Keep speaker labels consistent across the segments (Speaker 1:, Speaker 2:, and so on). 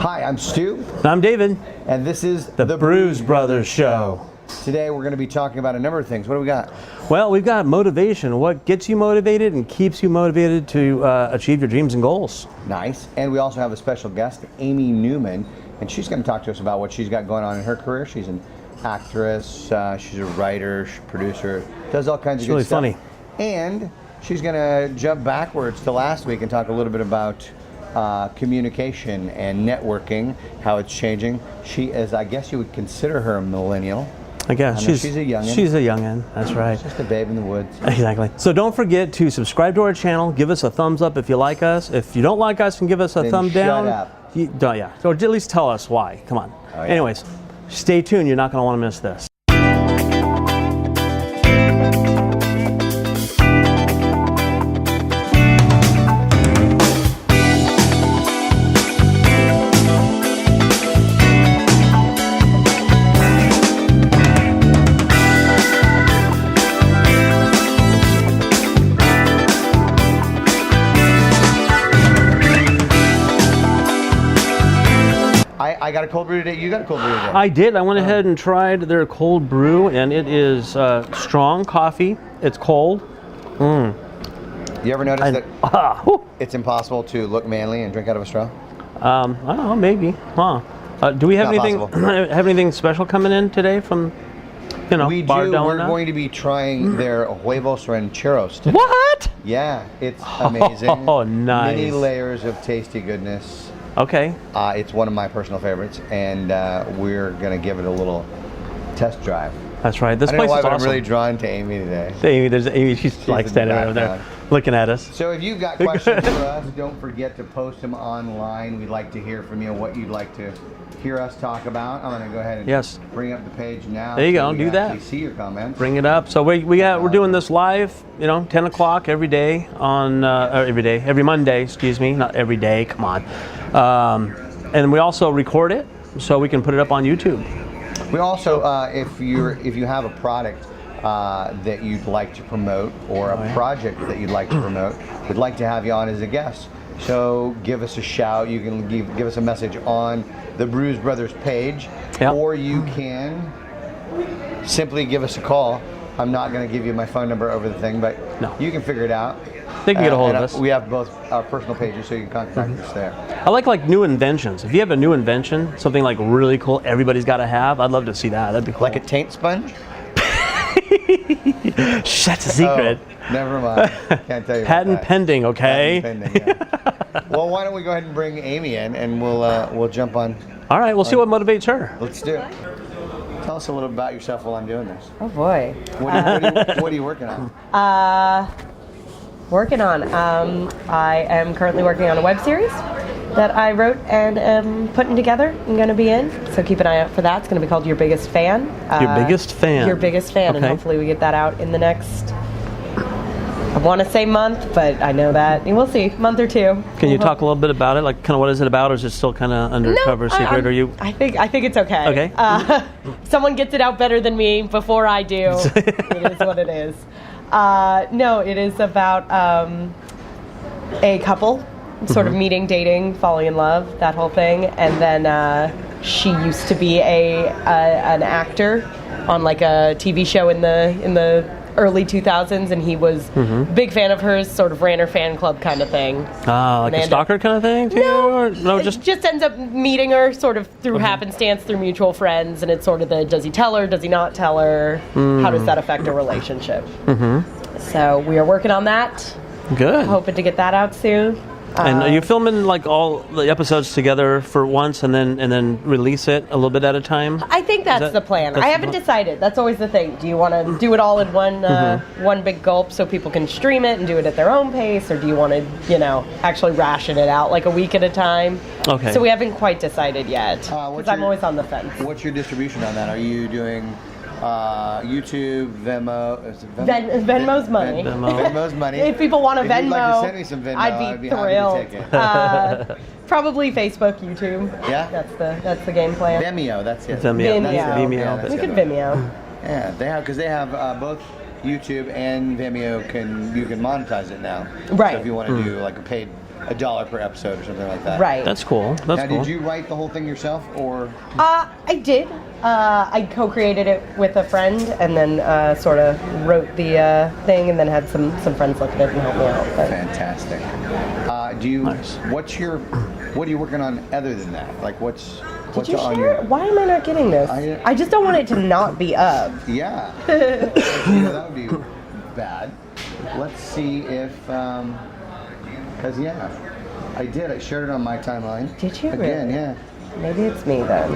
Speaker 1: Hi, I'm Stu.
Speaker 2: And I'm David.
Speaker 1: And this is
Speaker 2: the Brews Brothers Show.
Speaker 1: Today we're going to be talking about a number of things. What do we got?
Speaker 2: Well, we've got motivation. What gets you motivated and keeps you motivated to achieve your dreams and goals.
Speaker 1: Nice. And we also have a special guest, Amy Newman, and she's going to talk to us about what she's got going on in her career. She's an actress, she's a writer, producer, does all kinds of good stuff.
Speaker 2: It's really funny.
Speaker 1: And she's going to jump backwards to last week and talk a little bit about communication and networking, how it's changing. She is, I guess you would consider her a millennial.
Speaker 2: I guess she's
Speaker 1: a youngin'.
Speaker 2: She's a youngin'. That's right.
Speaker 1: She's just a babe in the woods.
Speaker 2: Exactly. So don't forget to subscribe to our channel. Give us a thumbs up if you like us. If you don't like us, and give us a
Speaker 1: Then
Speaker 2: thumb
Speaker 1: shut
Speaker 2: down.
Speaker 1: up.
Speaker 2: Yeah. So at least tell us why. Come on.
Speaker 1: Oh, yeah.
Speaker 2: Anyways, stay tuned. You're not going to want to miss this.
Speaker 1: I got a cold brew today. You got a cold brew today.
Speaker 2: I did. I went ahead and tried their cold brew, and it is strong coffee. It's cold.
Speaker 1: You ever notice that it's impossible to look manly and drink out of a straw?
Speaker 2: I don't know, maybe. Huh? Do we have
Speaker 1: Not
Speaker 2: anything?
Speaker 1: possible.
Speaker 2: Have anything special coming in today from,
Speaker 1: We
Speaker 2: Bar
Speaker 1: do.
Speaker 2: Del
Speaker 1: We're
Speaker 2: Luna?
Speaker 1: going to be trying their huevos rancheros today.
Speaker 2: What?
Speaker 1: Yeah, it's amazing.
Speaker 2: Oh, nice.
Speaker 1: Many layers of tasty goodness.
Speaker 2: Okay.
Speaker 1: It's one of my personal favorites, and we're going to give it a little test drive.
Speaker 2: That's right. This
Speaker 1: I don't know
Speaker 2: place
Speaker 1: why,
Speaker 2: is
Speaker 1: but
Speaker 2: awesome.
Speaker 1: I'm really drawn to Amy today.
Speaker 2: There's Amy. She's like
Speaker 1: in
Speaker 2: standing
Speaker 1: the
Speaker 2: over there,
Speaker 1: background.
Speaker 2: looking at us.
Speaker 1: So if you've got questions for us, don't forget to post them online. We'd like to hear from you what you'd like to hear us talk about. I'm going to go ahead and bring up the page now.
Speaker 2: There you
Speaker 1: so
Speaker 2: go.
Speaker 1: we
Speaker 2: Do
Speaker 1: can
Speaker 2: that.
Speaker 1: actually see your comments.
Speaker 2: Bring it up. So we're doing this live. 10 o'clock every day on every Monday. Excuse me, not every day. Come on. And we also record it so we can put it up on YouTube.
Speaker 1: We also, if you have a product that you'd like to promote or a project that you'd like to promote, we'd like to have you on as a guest. So give us a shout. You can give us a message on the Brews Brothers page, or you can simply give us a call. I'm not going to give you my phone number over the thing, but you can figure it out.
Speaker 2: They can get a hold of us.
Speaker 1: We have both our personal pages, so you can contact us there.
Speaker 2: I like new inventions. If you have a new invention, something like really cool, everybody's got to have. I'd love to see that. That'd be cool.
Speaker 1: Like a taint sponge?
Speaker 2: Shh, that's a secret.
Speaker 1: Oh, never mind. Can't tell you.
Speaker 2: Patent pending, okay?
Speaker 1: Patent pending, yeah. Well, why don't we go ahead and bring Amy in, and we'll jump on.
Speaker 2: All right, we'll see what motivates her.
Speaker 1: Let's do it. Tell us a little about yourself while I'm doing this.
Speaker 3: Oh boy.
Speaker 1: What are you working on?
Speaker 3: I am currently working on a web series that I wrote and am putting together. I'm going to be in, so keep an eye out for that. It's going to be called Your Biggest Fan.
Speaker 2: Your Biggest Fan.
Speaker 3: Your Biggest Fan, and hopefully we get that out in the next, I want to say month, but I know that. We'll see, month or two.
Speaker 2: Can you talk a little bit about it? Like, kind of what is it about, or is it still kind of undercover secret?
Speaker 3: I think it's okay.
Speaker 2: Okay.
Speaker 3: Someone gets it out better than me before I do. It is what it is. No, it is about a couple sort of meeting, dating, falling in love, that whole thing. And then she used to be an actor on like a TV show in the early 2000s, and he was a big fan of hers, sort of ran her fan club kind of thing.
Speaker 2: Like a stalker kind of thing too?
Speaker 3: No, just ends up meeting her sort of through happenstance, through mutual friends, and it's sort of does he tell her, does he not tell her? How does that affect a relationship? So we are working on that.
Speaker 2: Good.
Speaker 3: Hoping to get that out soon.
Speaker 2: And are you filming like all the episodes together for once and then release it a little bit at a time?
Speaker 3: I think that's the plan. I haven't decided. That's always the thing. Do you want to do it all in one big gulp so people can stream it and do it at their own pace, or do you want to, actually ration it out like a week at a time?
Speaker 2: Okay.
Speaker 3: So we haven't quite decided yet, because I'm always on the fence.
Speaker 1: What's your distribution on that? Are you doing YouTube, Venmo? Is it Venmo?
Speaker 3: Venmo's money.
Speaker 1: Venmo's money.
Speaker 3: If people want to Venmo,
Speaker 1: if you'd like to send me some Venmo,
Speaker 3: I'd be
Speaker 1: thrilled.
Speaker 3: happy to take it. Probably Facebook, YouTube.
Speaker 1: Yeah,
Speaker 3: that's the game plan.
Speaker 1: Vimeo, that's it.
Speaker 2: Vimeo.
Speaker 3: Yeah, we could Vimeo.
Speaker 1: Yeah, they have both YouTube and Vimeo you can monetize it now.
Speaker 3: Right.
Speaker 1: So if you want to do like a paid $1 per episode or something like that.
Speaker 3: Right.
Speaker 2: That's cool. That's
Speaker 1: Now,
Speaker 2: cool.
Speaker 1: did you write the whole thing yourself, or?
Speaker 3: I did. I co-created it with a friend, and then sort of wrote the thing, and then had some friends look at it and help me out. But
Speaker 1: Fantastic. Do you?
Speaker 2: Nice.
Speaker 1: What are you working on other than that? Like, what's
Speaker 3: did you
Speaker 1: on
Speaker 3: share?
Speaker 1: your?
Speaker 3: Why am I not getting this? I just don't want it to not be up.
Speaker 1: Yeah. That would be bad. Let's see if, because I did. I shared it on my timeline.
Speaker 3: Did you
Speaker 1: Again?
Speaker 3: really?
Speaker 1: Yeah.
Speaker 3: Maybe it's me then.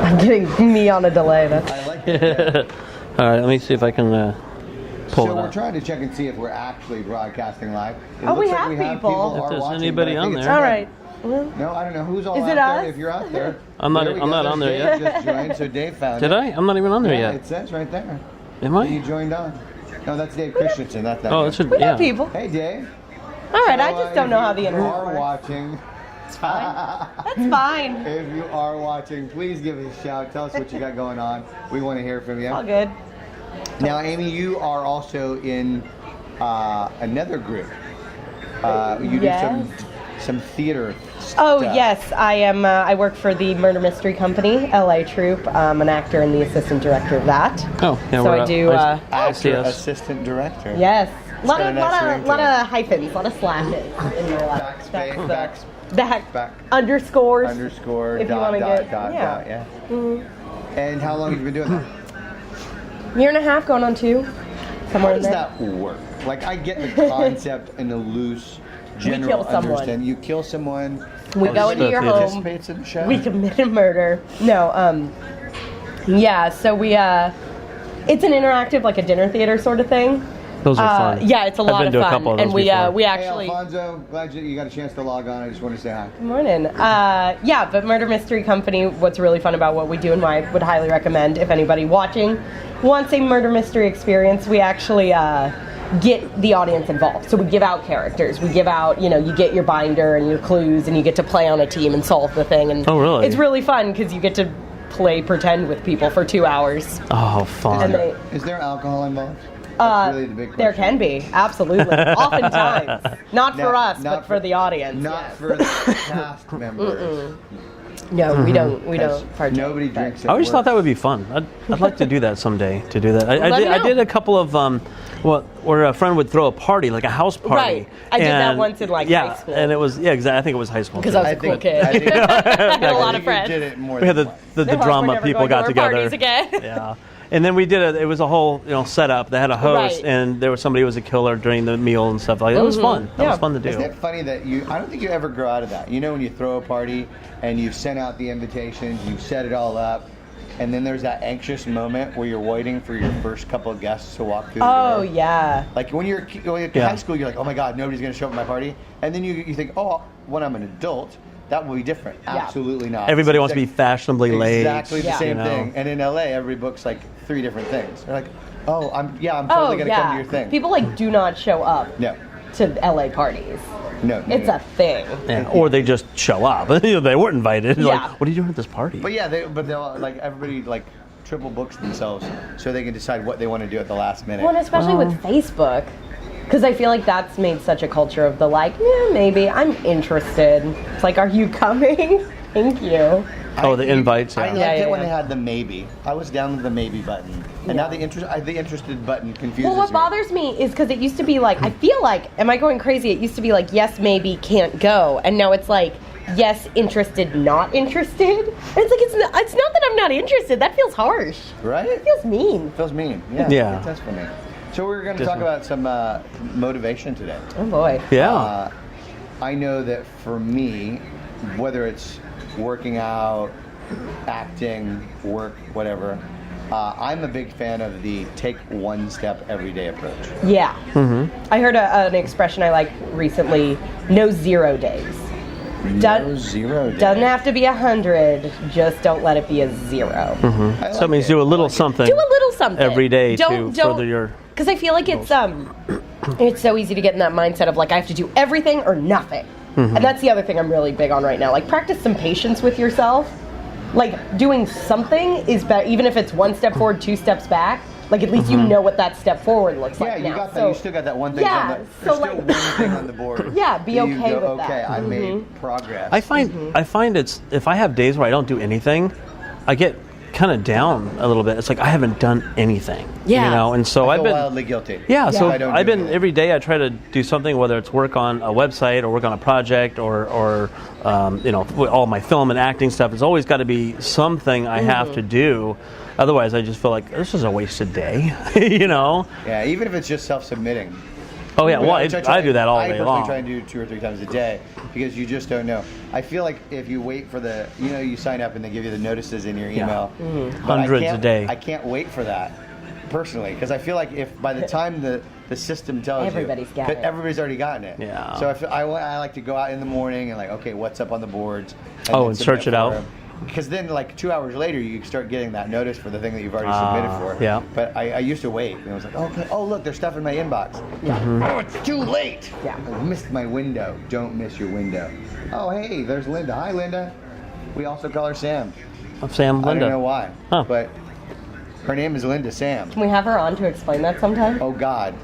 Speaker 3: I'm getting me on a delay. That's
Speaker 1: I like it. Yeah.
Speaker 2: All right, let me see if I can pull
Speaker 1: So
Speaker 2: it
Speaker 1: we're
Speaker 2: up.
Speaker 1: trying to check and see if we're actually broadcasting live. It
Speaker 3: Oh, we
Speaker 1: looks
Speaker 3: have
Speaker 1: like
Speaker 3: people.
Speaker 2: If
Speaker 1: are
Speaker 2: there's
Speaker 1: watching,
Speaker 2: anybody
Speaker 1: but I think
Speaker 2: on
Speaker 1: it's
Speaker 2: there.
Speaker 3: all
Speaker 1: good.
Speaker 3: right. Well,
Speaker 1: No, I don't know who's all
Speaker 3: Is
Speaker 1: out
Speaker 3: it
Speaker 1: there.
Speaker 3: us?
Speaker 1: If you're out there,
Speaker 2: I'm not-
Speaker 1: There we
Speaker 2: I'm
Speaker 1: go.
Speaker 2: not on there
Speaker 1: Dave
Speaker 2: yet.
Speaker 1: Just joined, so Dave found
Speaker 2: Did
Speaker 1: it.
Speaker 2: I? I'm not even on there
Speaker 1: Yeah,
Speaker 2: yet.
Speaker 1: it says right there.
Speaker 2: Am
Speaker 1: You
Speaker 2: I?
Speaker 1: joined on. No, that's Dave Christensen. That's not
Speaker 2: Oh,
Speaker 1: him.
Speaker 2: it should.
Speaker 3: we
Speaker 2: Yeah.
Speaker 3: got people.
Speaker 1: Hey, Dave.
Speaker 3: All right, I
Speaker 1: So,
Speaker 3: just don't know how the
Speaker 1: If you
Speaker 3: internet
Speaker 1: are
Speaker 3: works.
Speaker 1: watching,
Speaker 3: That's fine.
Speaker 1: if you are watching, please give us a shout. Tell us what you got going on. We want to hear from you.
Speaker 3: All good.
Speaker 1: Now, Amy, you are also in another group. You
Speaker 3: Yes.
Speaker 1: do some theater
Speaker 3: Oh
Speaker 1: stuff.
Speaker 3: yes, I am. I work for the Murder Mystery Company, LA Troupe. I'm an actor and the assistant director of that.
Speaker 2: Oh, yeah.
Speaker 3: So
Speaker 2: we're
Speaker 3: I
Speaker 2: up.
Speaker 3: do.
Speaker 1: Actor,
Speaker 2: ICS.
Speaker 1: assistant director.
Speaker 3: Yes, lot
Speaker 1: got a
Speaker 3: of
Speaker 1: nice ring to
Speaker 3: lot
Speaker 1: it.
Speaker 3: of hyphens, lot of slashes in my life.
Speaker 1: Backspace,
Speaker 3: That's,
Speaker 1: back,
Speaker 3: back underscores.
Speaker 1: underscore,
Speaker 3: If you
Speaker 1: dot,
Speaker 3: wanna
Speaker 1: dot,
Speaker 3: get-
Speaker 1: dot,
Speaker 3: yeah.
Speaker 1: dot, yeah. And how long have you been doing that?
Speaker 3: Year and a half, going on 2, somewhere
Speaker 1: How
Speaker 3: in
Speaker 1: does
Speaker 3: there.
Speaker 1: that work? Like, I get the concept and the loose general
Speaker 3: kill someone.
Speaker 1: understanding. You kill someone.
Speaker 3: We go into your home.
Speaker 1: Participates in the show.
Speaker 3: We commit a murder. No, yeah. So we, it's an interactive, like a dinner theater sort of thing.
Speaker 2: Those are fun.
Speaker 3: Yeah, it's a lot
Speaker 2: I've been
Speaker 3: of
Speaker 2: to
Speaker 3: fun,
Speaker 2: a couple of
Speaker 3: and
Speaker 2: those
Speaker 3: we
Speaker 2: before.
Speaker 3: we
Speaker 1: Hey,
Speaker 3: actually.
Speaker 1: Alfonso, glad you got a chance to log on. I just want to say hi.
Speaker 3: Good morning. Yeah, but Murder Mystery Company, what's really fun about what we do and why I would highly recommend if anybody watching wants a murder mystery experience, we actually get the audience involved. So we give out characters. We give out, you get your binder and your clues and you get to play on a team and solve the thing. And
Speaker 2: Oh, really?
Speaker 3: It's really fun because you get to play pretend with people for 2 hours.
Speaker 2: Oh, fun.
Speaker 3: And they,
Speaker 1: Is there alcohol involved? That's really the big question.
Speaker 3: there can be, absolutely. Oftentimes. Not for
Speaker 1: Now-
Speaker 3: us,
Speaker 1: not
Speaker 3: but for the audience.
Speaker 1: Not
Speaker 3: yes.
Speaker 1: for the cast members.
Speaker 3: No, we don't
Speaker 1: Because
Speaker 3: partake.
Speaker 1: Nobody drinks
Speaker 2: I always thought that would be fun. I'd like to do that someday. To do that,
Speaker 3: Let me
Speaker 2: I
Speaker 3: know.
Speaker 2: did a couple of where a friend would throw a party, like a house party.
Speaker 3: Right. I did that
Speaker 2: and-
Speaker 3: once in, like,
Speaker 2: yeah,
Speaker 3: high school.
Speaker 2: and it was exactly. I think it was high school.
Speaker 3: Because
Speaker 2: too.
Speaker 3: I was a cool kid.
Speaker 1: I think,
Speaker 3: Had a lot of
Speaker 1: you
Speaker 3: friends.
Speaker 1: did it more
Speaker 2: We had
Speaker 1: than
Speaker 2: the
Speaker 1: once.
Speaker 2: the
Speaker 3: No, we're
Speaker 2: drama
Speaker 3: never
Speaker 2: people
Speaker 3: going to
Speaker 2: got
Speaker 3: our
Speaker 2: together.
Speaker 3: parties again.
Speaker 2: Yeah. And then we did it was a whole setup. They had a host,
Speaker 3: Right.
Speaker 2: and there was somebody who was a killer during the meal and stuff like that. It was fun. That
Speaker 3: Yeah.
Speaker 2: was fun to do.
Speaker 1: Isn't it funny that I don't think you ever grow out of that. When you throw a party and you've sent out the invitations, you've set it all up, and then there's that anxious moment where you're waiting for your first couple of guests to walk through the
Speaker 3: Oh,
Speaker 1: door.
Speaker 3: yeah.
Speaker 1: Like when you're in
Speaker 2: Yeah.
Speaker 1: high school, you're like, oh my God, nobody's going to show up at my party. And then you think, oh, when I'm an adult, that will be different.
Speaker 3: Yeah.
Speaker 1: Absolutely not.
Speaker 2: Everybody
Speaker 1: It's
Speaker 2: wants to be
Speaker 1: exact-
Speaker 2: fashionably late.
Speaker 1: Exactly the
Speaker 3: Yeah.
Speaker 1: same
Speaker 2: you know.
Speaker 1: thing. And in LA, everybody books like 3 different things. They're like, oh, I'm
Speaker 3: Oh,
Speaker 1: totally going to come to
Speaker 3: yeah.
Speaker 1: your thing.
Speaker 3: People do not show up
Speaker 1: No.
Speaker 3: to LA parties.
Speaker 1: No.
Speaker 3: It's a thing.
Speaker 2: Yeah. Or they just show up. They weren't invited.
Speaker 3: Yeah.
Speaker 2: Like, what are you doing at this party?
Speaker 1: But yeah, they'll everybody triple books themselves so they can decide what they want to do at the last minute.
Speaker 3: Well, and especially with Facebook. Because I feel like that's made such a culture of the maybe, I'm interested. It's like, are you coming? Thank you.
Speaker 2: Oh, the invites.
Speaker 1: I
Speaker 2: Yeah.
Speaker 1: liked
Speaker 3: Yeah,
Speaker 1: it when
Speaker 3: yeah.
Speaker 1: they had the maybe. I was down with the maybe button, and now the interested button confuses
Speaker 3: Well, what
Speaker 1: me.
Speaker 3: bothers me is because it used to be like, I feel like, am I going crazy? It used to be like, yes, maybe, can't go. And now it's like, yes, interested, not interested. And it's like, it's not that I'm not interested. That feels harsh.
Speaker 1: Right?
Speaker 3: It feels mean.
Speaker 1: Feels mean. Yeah.
Speaker 2: Yeah.
Speaker 1: That's funny. So we're going to talk about some motivation today.
Speaker 3: Oh, boy.
Speaker 2: Yeah.
Speaker 1: I know that for me, whether it's working out, acting, work, whatever, I'm a big fan of the take one step every day approach.
Speaker 3: Yeah. I heard an expression I like recently, no 0 days.
Speaker 1: No 0 days.
Speaker 3: Doesn't have to be 100, just don't let it be a 0.
Speaker 1: I
Speaker 2: So that means
Speaker 1: it.
Speaker 2: do a little something.
Speaker 3: Do a little something.
Speaker 2: every day
Speaker 3: Don't-
Speaker 2: to further your.
Speaker 3: Because I feel like it's so easy to get in that mindset of like I have to do everything or nothing, and that's the other thing I'm really big on right now. Like practice some patience with yourself. Like doing something is better, even if it's 1 step forward, 2 steps back. Like at least you know what that step forward looks like.
Speaker 1: Yeah, you
Speaker 3: now.
Speaker 1: got that.
Speaker 3: So,
Speaker 1: You still got that one thing.
Speaker 3: Yeah,
Speaker 1: on the,
Speaker 3: so
Speaker 1: there's still
Speaker 3: like-
Speaker 1: one thing on the board.
Speaker 3: Yeah, be
Speaker 1: that you
Speaker 3: okay
Speaker 1: go,
Speaker 3: with
Speaker 1: okay,
Speaker 3: that.
Speaker 1: I made progress.
Speaker 2: I find it's if I have days where I don't do anything, I get kind of down a little bit. It's like I haven't done anything.
Speaker 3: Yeah.
Speaker 2: You know, and so
Speaker 1: I
Speaker 2: I've
Speaker 1: feel
Speaker 2: been
Speaker 1: wildly guilty.
Speaker 2: Yeah, so
Speaker 1: I don't
Speaker 2: I've
Speaker 1: do
Speaker 2: been
Speaker 1: anything.
Speaker 2: every day. I try to do something, whether it's work on a website or work on a project or you know, all my film and acting stuff. It's always got to be something I have to do. Otherwise, I just feel like this is a wasted day. You know?
Speaker 1: Yeah, even if it's just self-submitting.
Speaker 2: Oh yeah, well
Speaker 1: Which
Speaker 2: I do that all day
Speaker 1: I
Speaker 2: long.
Speaker 1: personally try and do 2 or 3 times a day because you just don't know. I feel like if you wait for the, you know, you sign up and they give you the notices in your email. But
Speaker 2: Hundreds a day.
Speaker 1: I can't wait for that personally because I feel like if by the time the system tells
Speaker 3: Everybody's
Speaker 1: you,
Speaker 3: got it.
Speaker 1: everybody's already gotten it.
Speaker 2: Yeah.
Speaker 1: So I like to go out in the morning and like, okay, what's up on the boards?
Speaker 2: And search it out.
Speaker 1: Because then, like 2 hours later, you start getting that notice for the thing that you've already submitted for.
Speaker 2: Yeah.
Speaker 1: But I used to wait, and I was like, okay, oh look, there's stuff in my inbox.
Speaker 3: Yeah.
Speaker 1: Oh, it's too late.
Speaker 3: Yeah.
Speaker 1: I missed my window. Don't miss your window. Oh, hey, there's Linda. Hi, Linda. We also call her Sam.
Speaker 2: I'm Sam Linda.
Speaker 1: I don't know why,
Speaker 2: Huh.
Speaker 1: but her name is Linda Sam.
Speaker 3: Can we have her on to explain that sometime?
Speaker 1: Oh God,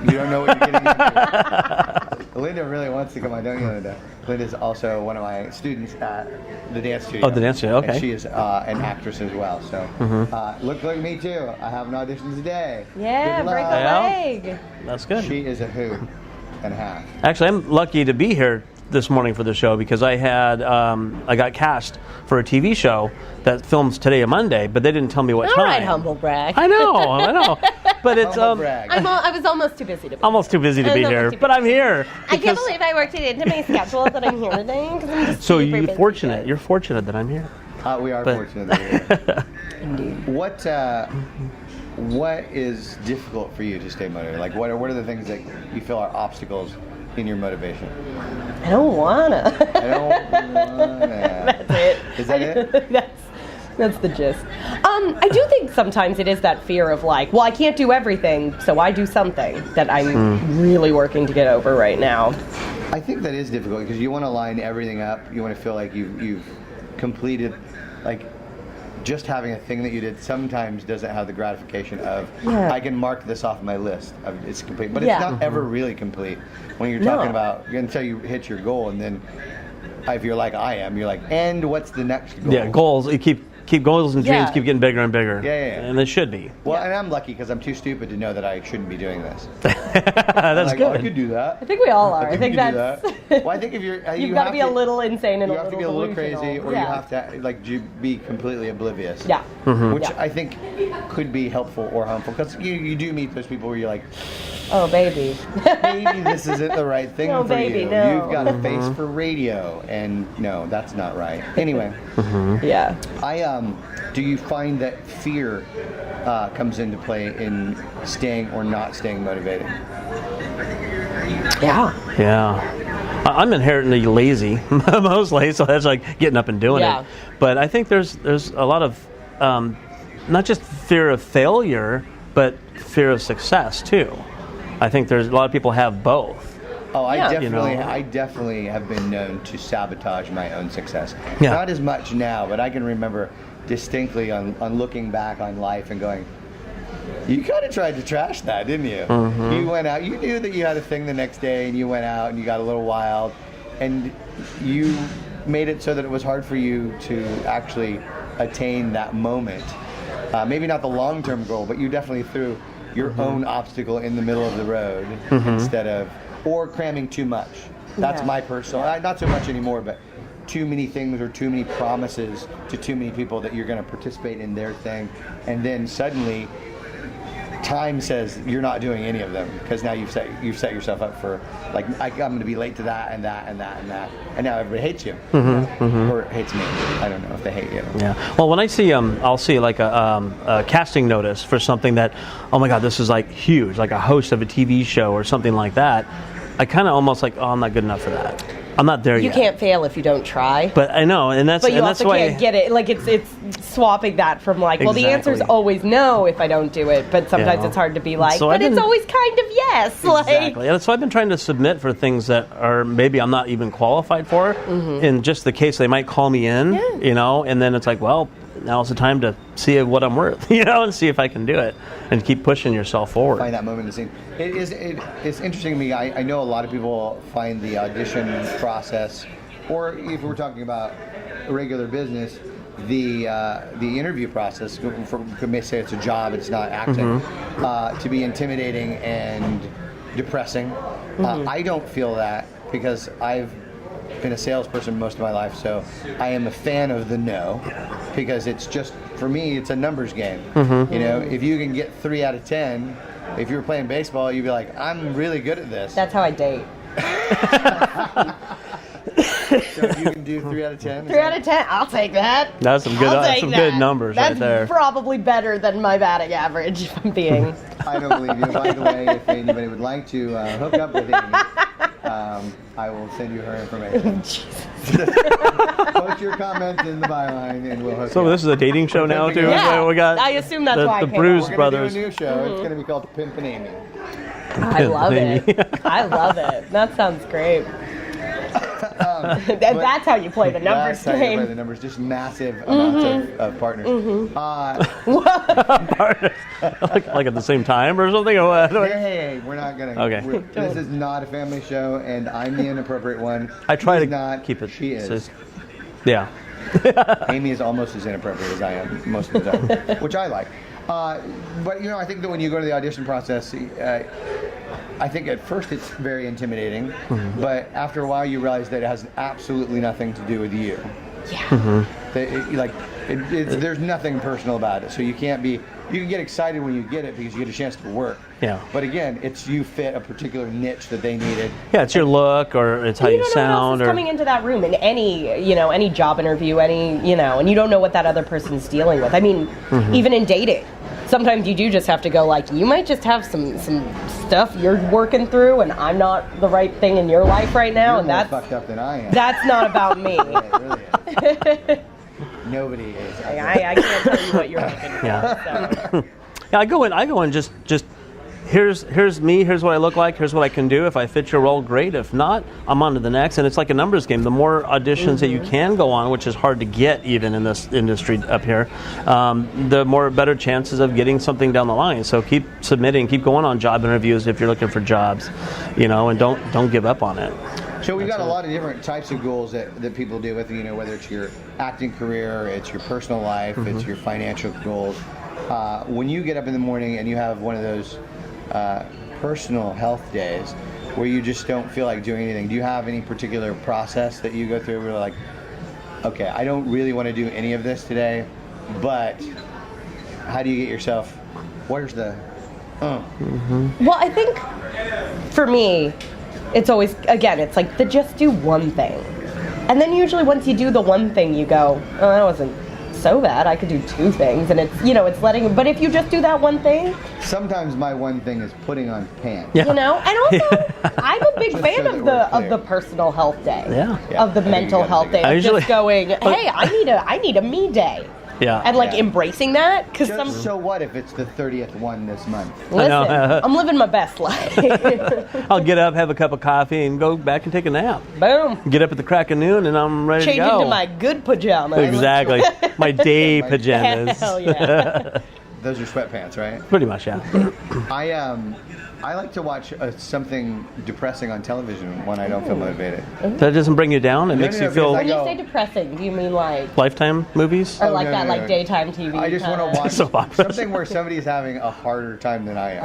Speaker 1: you don't know what you're getting into. Linda really wants to come on, don't you, Linda? Linda's also one of my students at the dance studio.
Speaker 2: Oh, the dance studio, okay.
Speaker 1: And she is an actress as well. So look like me too. I have an audition today.
Speaker 3: Yeah,
Speaker 1: Good
Speaker 3: break a
Speaker 1: luck.
Speaker 2: Yeah.
Speaker 3: leg.
Speaker 2: That's good.
Speaker 1: She is a hoot and a half.
Speaker 2: Actually, I'm lucky to be here this morning for the show because I got cast for a TV show that films today on Monday, but they didn't tell me what
Speaker 3: All
Speaker 2: time.
Speaker 3: right, humble brag.
Speaker 2: I know, but it's
Speaker 1: Humble brag.
Speaker 3: I was almost too busy to be
Speaker 2: almost too busy to be here, but I'm here.
Speaker 3: I can't
Speaker 2: because-
Speaker 3: believe I worked it into my schedule that I'm here today. 'Cause I'm just
Speaker 2: So
Speaker 3: super
Speaker 2: you're
Speaker 3: busy
Speaker 2: fortunate.
Speaker 3: today.
Speaker 2: You're fortunate that I'm here.
Speaker 1: We are
Speaker 2: But-
Speaker 1: fortunate that you're here.
Speaker 3: Indeed.
Speaker 1: What is difficult for you to stay motivated? Like, what are the things that you feel are obstacles in your motivation?
Speaker 3: I don't wanna.
Speaker 1: I don't wanna.
Speaker 3: That's it.
Speaker 1: Is that it?
Speaker 3: That's the gist. I do think sometimes it is that fear of like, well, I can't do everything, so I do something that I'm really working to get over right now.
Speaker 1: I think that is difficult because you want to line everything up. You want to feel like you've completed, like just having a thing that you did sometimes doesn't have the gratification of
Speaker 3: Yeah.
Speaker 1: I can mark this off my list of it's complete, but
Speaker 3: Yeah.
Speaker 1: it's not ever really complete when you're
Speaker 3: No.
Speaker 1: talking about until you hit your goal, and then if you're like I am, you're like, and what's the next goal?
Speaker 2: Yeah, goals. You keep goals and dreams
Speaker 3: Yeah.
Speaker 2: keep getting bigger and bigger.
Speaker 1: Yeah.
Speaker 2: And it should be.
Speaker 1: Well, and I'm lucky because I'm too stupid to know that I shouldn't be doing this.
Speaker 2: That's
Speaker 1: like,
Speaker 2: good.
Speaker 1: Oh, I could do that.
Speaker 3: I think we all are. I think
Speaker 1: you could do
Speaker 3: that's.
Speaker 1: that. Well, I think if you're,
Speaker 3: You've
Speaker 1: you
Speaker 3: got to
Speaker 1: have
Speaker 3: be a little insane and
Speaker 1: you
Speaker 3: a
Speaker 1: have to
Speaker 3: little
Speaker 1: be a little
Speaker 3: delusional.
Speaker 1: crazy, or
Speaker 3: Yeah.
Speaker 1: you have to like be completely oblivious.
Speaker 3: Yeah.
Speaker 1: Which
Speaker 3: Yeah.
Speaker 1: I think could be helpful or harmful because you do meet those people where you're like,
Speaker 3: Oh, baby.
Speaker 1: maybe this isn't the right thing
Speaker 3: No,
Speaker 1: for
Speaker 3: baby,
Speaker 1: you.
Speaker 3: no.
Speaker 1: You've got a face for radio, and no, that's not right. Anyway,
Speaker 3: Yeah.
Speaker 1: do you find that fear comes into play in staying or not staying motivated?
Speaker 3: Yeah.
Speaker 2: Yeah. I'm inherently lazy mostly, so that's like getting up and doing
Speaker 3: Yeah.
Speaker 2: it. But I think there's a lot of not just fear of failure, but fear of success too. I think there's a lot of people have both.
Speaker 1: Oh, I
Speaker 3: Yeah.
Speaker 1: definitely,
Speaker 2: You know.
Speaker 1: I definitely have been known to sabotage my own success.
Speaker 2: Yeah.
Speaker 1: Not as much now, but I can remember distinctly on looking back on life and going, you kind of tried to trash that, didn't you? You went out, you knew that you had a thing the next day, and you went out and you got a little wild, and you made it so that it was hard for you to actually attain that moment. Maybe not the long-term goal, but you definitely threw your own obstacle in the middle of the road instead of, or cramming too much. That's
Speaker 3: Yeah.
Speaker 1: my personal, not so much anymore, but too many things or too many promises to too many people that you're going to participate in their thing, and then suddenly time says you're not doing any of them because now you've set yourself up for like I'm going to be late to that and that and that and that, and now everybody hates you or hates me. I don't know if they hate you.
Speaker 2: Yeah. Well, when I see I'll see like a casting notice for something that, oh my God, this is like huge, like a host of a TV show or something like that. I kind of almost like, oh, I'm not good enough for that. I'm not there
Speaker 3: You
Speaker 2: yet.
Speaker 3: can't fail if you don't try.
Speaker 2: But I know, and that's
Speaker 3: But you
Speaker 2: and that's
Speaker 3: also
Speaker 2: why
Speaker 3: can't get it. Like it's swapping that from like, well, the answer's
Speaker 2: Exactly.
Speaker 3: always no if I don't do it. But sometimes
Speaker 2: Yeah.
Speaker 3: it's hard to be like,
Speaker 2: So
Speaker 3: but
Speaker 2: I've
Speaker 3: it's
Speaker 2: been-
Speaker 3: always kind of yes. Like,
Speaker 2: Exactly. And so I've been trying to submit for things that are maybe I'm not even qualified for. In just the case they might call me in,
Speaker 3: Yeah.
Speaker 2: you know, and then it's like, well, now's the time to see what I'm worth, and see if I can do it, and keep pushing yourself forward.
Speaker 1: Find that moment to sing. It's interesting to me. I know a lot of people find the audition process, or if we're talking about regular business, the interview process, could may say it's a job, it's not acting, to be intimidating and depressing. I don't feel that because I've been a salesperson most of my life, so I am a fan of the no, because it's just, for me, it's a numbers game. If you can get 3 out of 10, if you were playing baseball, you'd be like, I'm really good at this.
Speaker 3: That's how I date.
Speaker 1: So if you can do 3 out of 10?
Speaker 3: 3 out of 10, I'll take that.
Speaker 2: That's some good numbers right there.
Speaker 3: That's probably better than my batting average, if I'm being.
Speaker 1: I don't believe you. By the way, if anybody would like to hook up with Amy, I will send you her information. Post your comments in the byline and we'll hook you
Speaker 2: So
Speaker 1: up.
Speaker 2: this is a dating show now too?
Speaker 3: Yeah,
Speaker 2: We got
Speaker 3: I assume that's why I
Speaker 2: the
Speaker 3: came
Speaker 2: Brews
Speaker 3: over.
Speaker 1: We're
Speaker 2: brothers.
Speaker 1: going to do a new show. It's going to be called Pimp and Amy.
Speaker 3: I love it. I love it. That sounds great. That's how you play the numbers
Speaker 1: That's how you
Speaker 3: game.
Speaker 1: play the numbers. Just massive amounts of partners.
Speaker 2: like at the same time or something? Or what?
Speaker 1: Hey, we're not going to.
Speaker 2: Okay.
Speaker 1: This is not a family show, and I'm the inappropriate one.
Speaker 2: I try
Speaker 1: He's
Speaker 2: to
Speaker 1: not,
Speaker 2: keep it.
Speaker 1: She is.
Speaker 2: Yeah.
Speaker 1: Amy is almost as inappropriate as I am most of the time, which I like. But I think that when you go to the audition process, I think at first it's very intimidating, but after a while you realize that it has absolutely nothing to do with you.
Speaker 3: Yeah.
Speaker 1: There's nothing personal about it, so you can get excited when you get it because you get a chance to work.
Speaker 2: Yeah.
Speaker 1: But again, it's you fit a particular niche that they needed.
Speaker 2: Yeah, it's your look or it's how you
Speaker 3: don't know
Speaker 2: sound.
Speaker 3: what else is coming into that room in any job interview, and you don't know what that other person's dealing with. I mean, even in dating, sometimes you do just have to go like, you might just have some stuff you're working through, and I'm not the right thing in your life right now,
Speaker 1: You're
Speaker 3: and
Speaker 1: more
Speaker 3: that's
Speaker 1: fucked up than I am.
Speaker 3: That's not about me.
Speaker 1: It really is. Nobody is.
Speaker 3: I can't tell you what you're looking for.
Speaker 2: Yeah.
Speaker 3: So.
Speaker 2: Yeah, I go in just here's me, here's what I look like, here's what I can do. If I fit your role, great. If not, I'm on to the next. And it's like a numbers game. The more auditions that you can go on, which is hard to get even in this industry up here, the better chances of getting something down the line. So keep submitting, keep going on job interviews if you're looking for jobs, and don't give up on it.
Speaker 1: So we've got a lot of different types of goals that people deal with, whether it's your acting career, it's your personal life, it's your financial goals. When you get up in the morning and you have one of those personal health days where you just don't feel like doing anything, do you have any particular process that you go through where you're like, okay, I don't really want to do any of this today, but how do you get yourself, where's the...
Speaker 3: Well, I think for me, it's always, again, it's like just do one thing. And then usually once you do the one thing, you go, oh, that wasn't so bad. I could do 2 things. And it's, it's letting, but if you just do that one thing.
Speaker 1: Sometimes my one thing is putting on pants.
Speaker 2: Yeah.
Speaker 3: And also, I'm a big fan
Speaker 1: so that
Speaker 3: of the personal health day.
Speaker 2: Yeah.
Speaker 3: Of the mental health day. Of just going, hey, I need a me day.
Speaker 2: Yeah.
Speaker 3: And embracing that, because
Speaker 1: So what if it's the 30th one this month?
Speaker 3: listen, I'm living my best life.
Speaker 2: I'll get up, have a cup of coffee, and go back and take a nap.
Speaker 3: Boom.
Speaker 2: Get up at the crack of noon, and I'm ready
Speaker 3: Change
Speaker 2: to go.
Speaker 3: into my good pajamas.
Speaker 2: Exactly. My day pajamas.
Speaker 3: Hell yeah.
Speaker 1: Those are sweatpants, right?
Speaker 2: Pretty much, yeah.
Speaker 1: I like to watch something depressing on television when I don't feel motivated.
Speaker 2: That doesn't bring you down? It makes you feel...
Speaker 3: When you say depressing, do you mean
Speaker 2: Lifetime movies?
Speaker 3: or
Speaker 1: no.
Speaker 3: daytime TV?
Speaker 1: I just want to watch
Speaker 2: Soap operas.
Speaker 1: something where somebody's having a harder time than I am.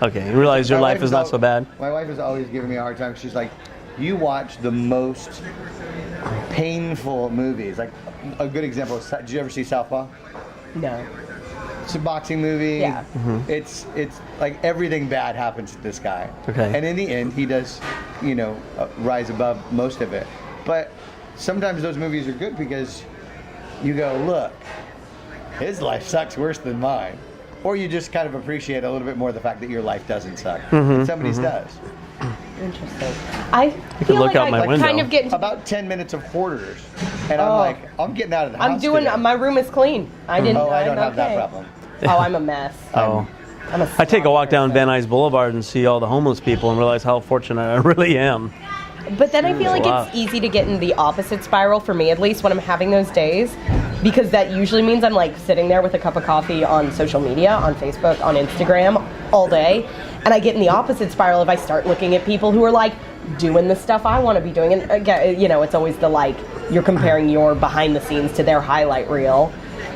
Speaker 3: Oh.
Speaker 2: Okay, you realize your life is not so bad?
Speaker 1: My wife is always giving me a hard time. She's like, you watch the most painful movies. Like, a good example is, did you ever see Southpaw?
Speaker 3: No.
Speaker 1: It's a boxing movie.
Speaker 3: Yeah.
Speaker 1: It's like everything bad happens to this guy.
Speaker 2: Okay.
Speaker 1: And in the end, he does, rise above most of it. But sometimes those movies are good because you go, look, his life sucks worse than mine. Or you just kind of appreciate a little bit more the fact that your life doesn't suck. And somebody's does.
Speaker 3: Interesting. I
Speaker 2: can
Speaker 3: feel
Speaker 2: look
Speaker 3: like
Speaker 2: out my window.
Speaker 3: kind of get into
Speaker 1: About 10 minutes of Hoarders. And I'm like, I'm getting out of the house
Speaker 3: I'm doing,
Speaker 1: today.
Speaker 3: my room is clean. I didn't.
Speaker 1: I don't
Speaker 3: I'm
Speaker 1: have that
Speaker 3: okay.
Speaker 1: problem.
Speaker 3: Oh, I'm a mess.
Speaker 2: Oh.
Speaker 3: I'm a
Speaker 2: I take a walk down
Speaker 3: person.
Speaker 2: Van Nuys Boulevard and see all the homeless people and realize how fortunate I really am.
Speaker 3: But then I feel like
Speaker 2: Wow.
Speaker 3: it's easy to get in the opposite spiral, for me at least, when I'm having those days. because that usually means I'm like sitting there with a cup of coffee on social media, on Facebook, on Instagram all day, and I get in the opposite spiral if I start looking at people who are like doing the stuff I want to be doing. And again, you know, it's always the like, you're comparing your behind the scenes to their highlight reel,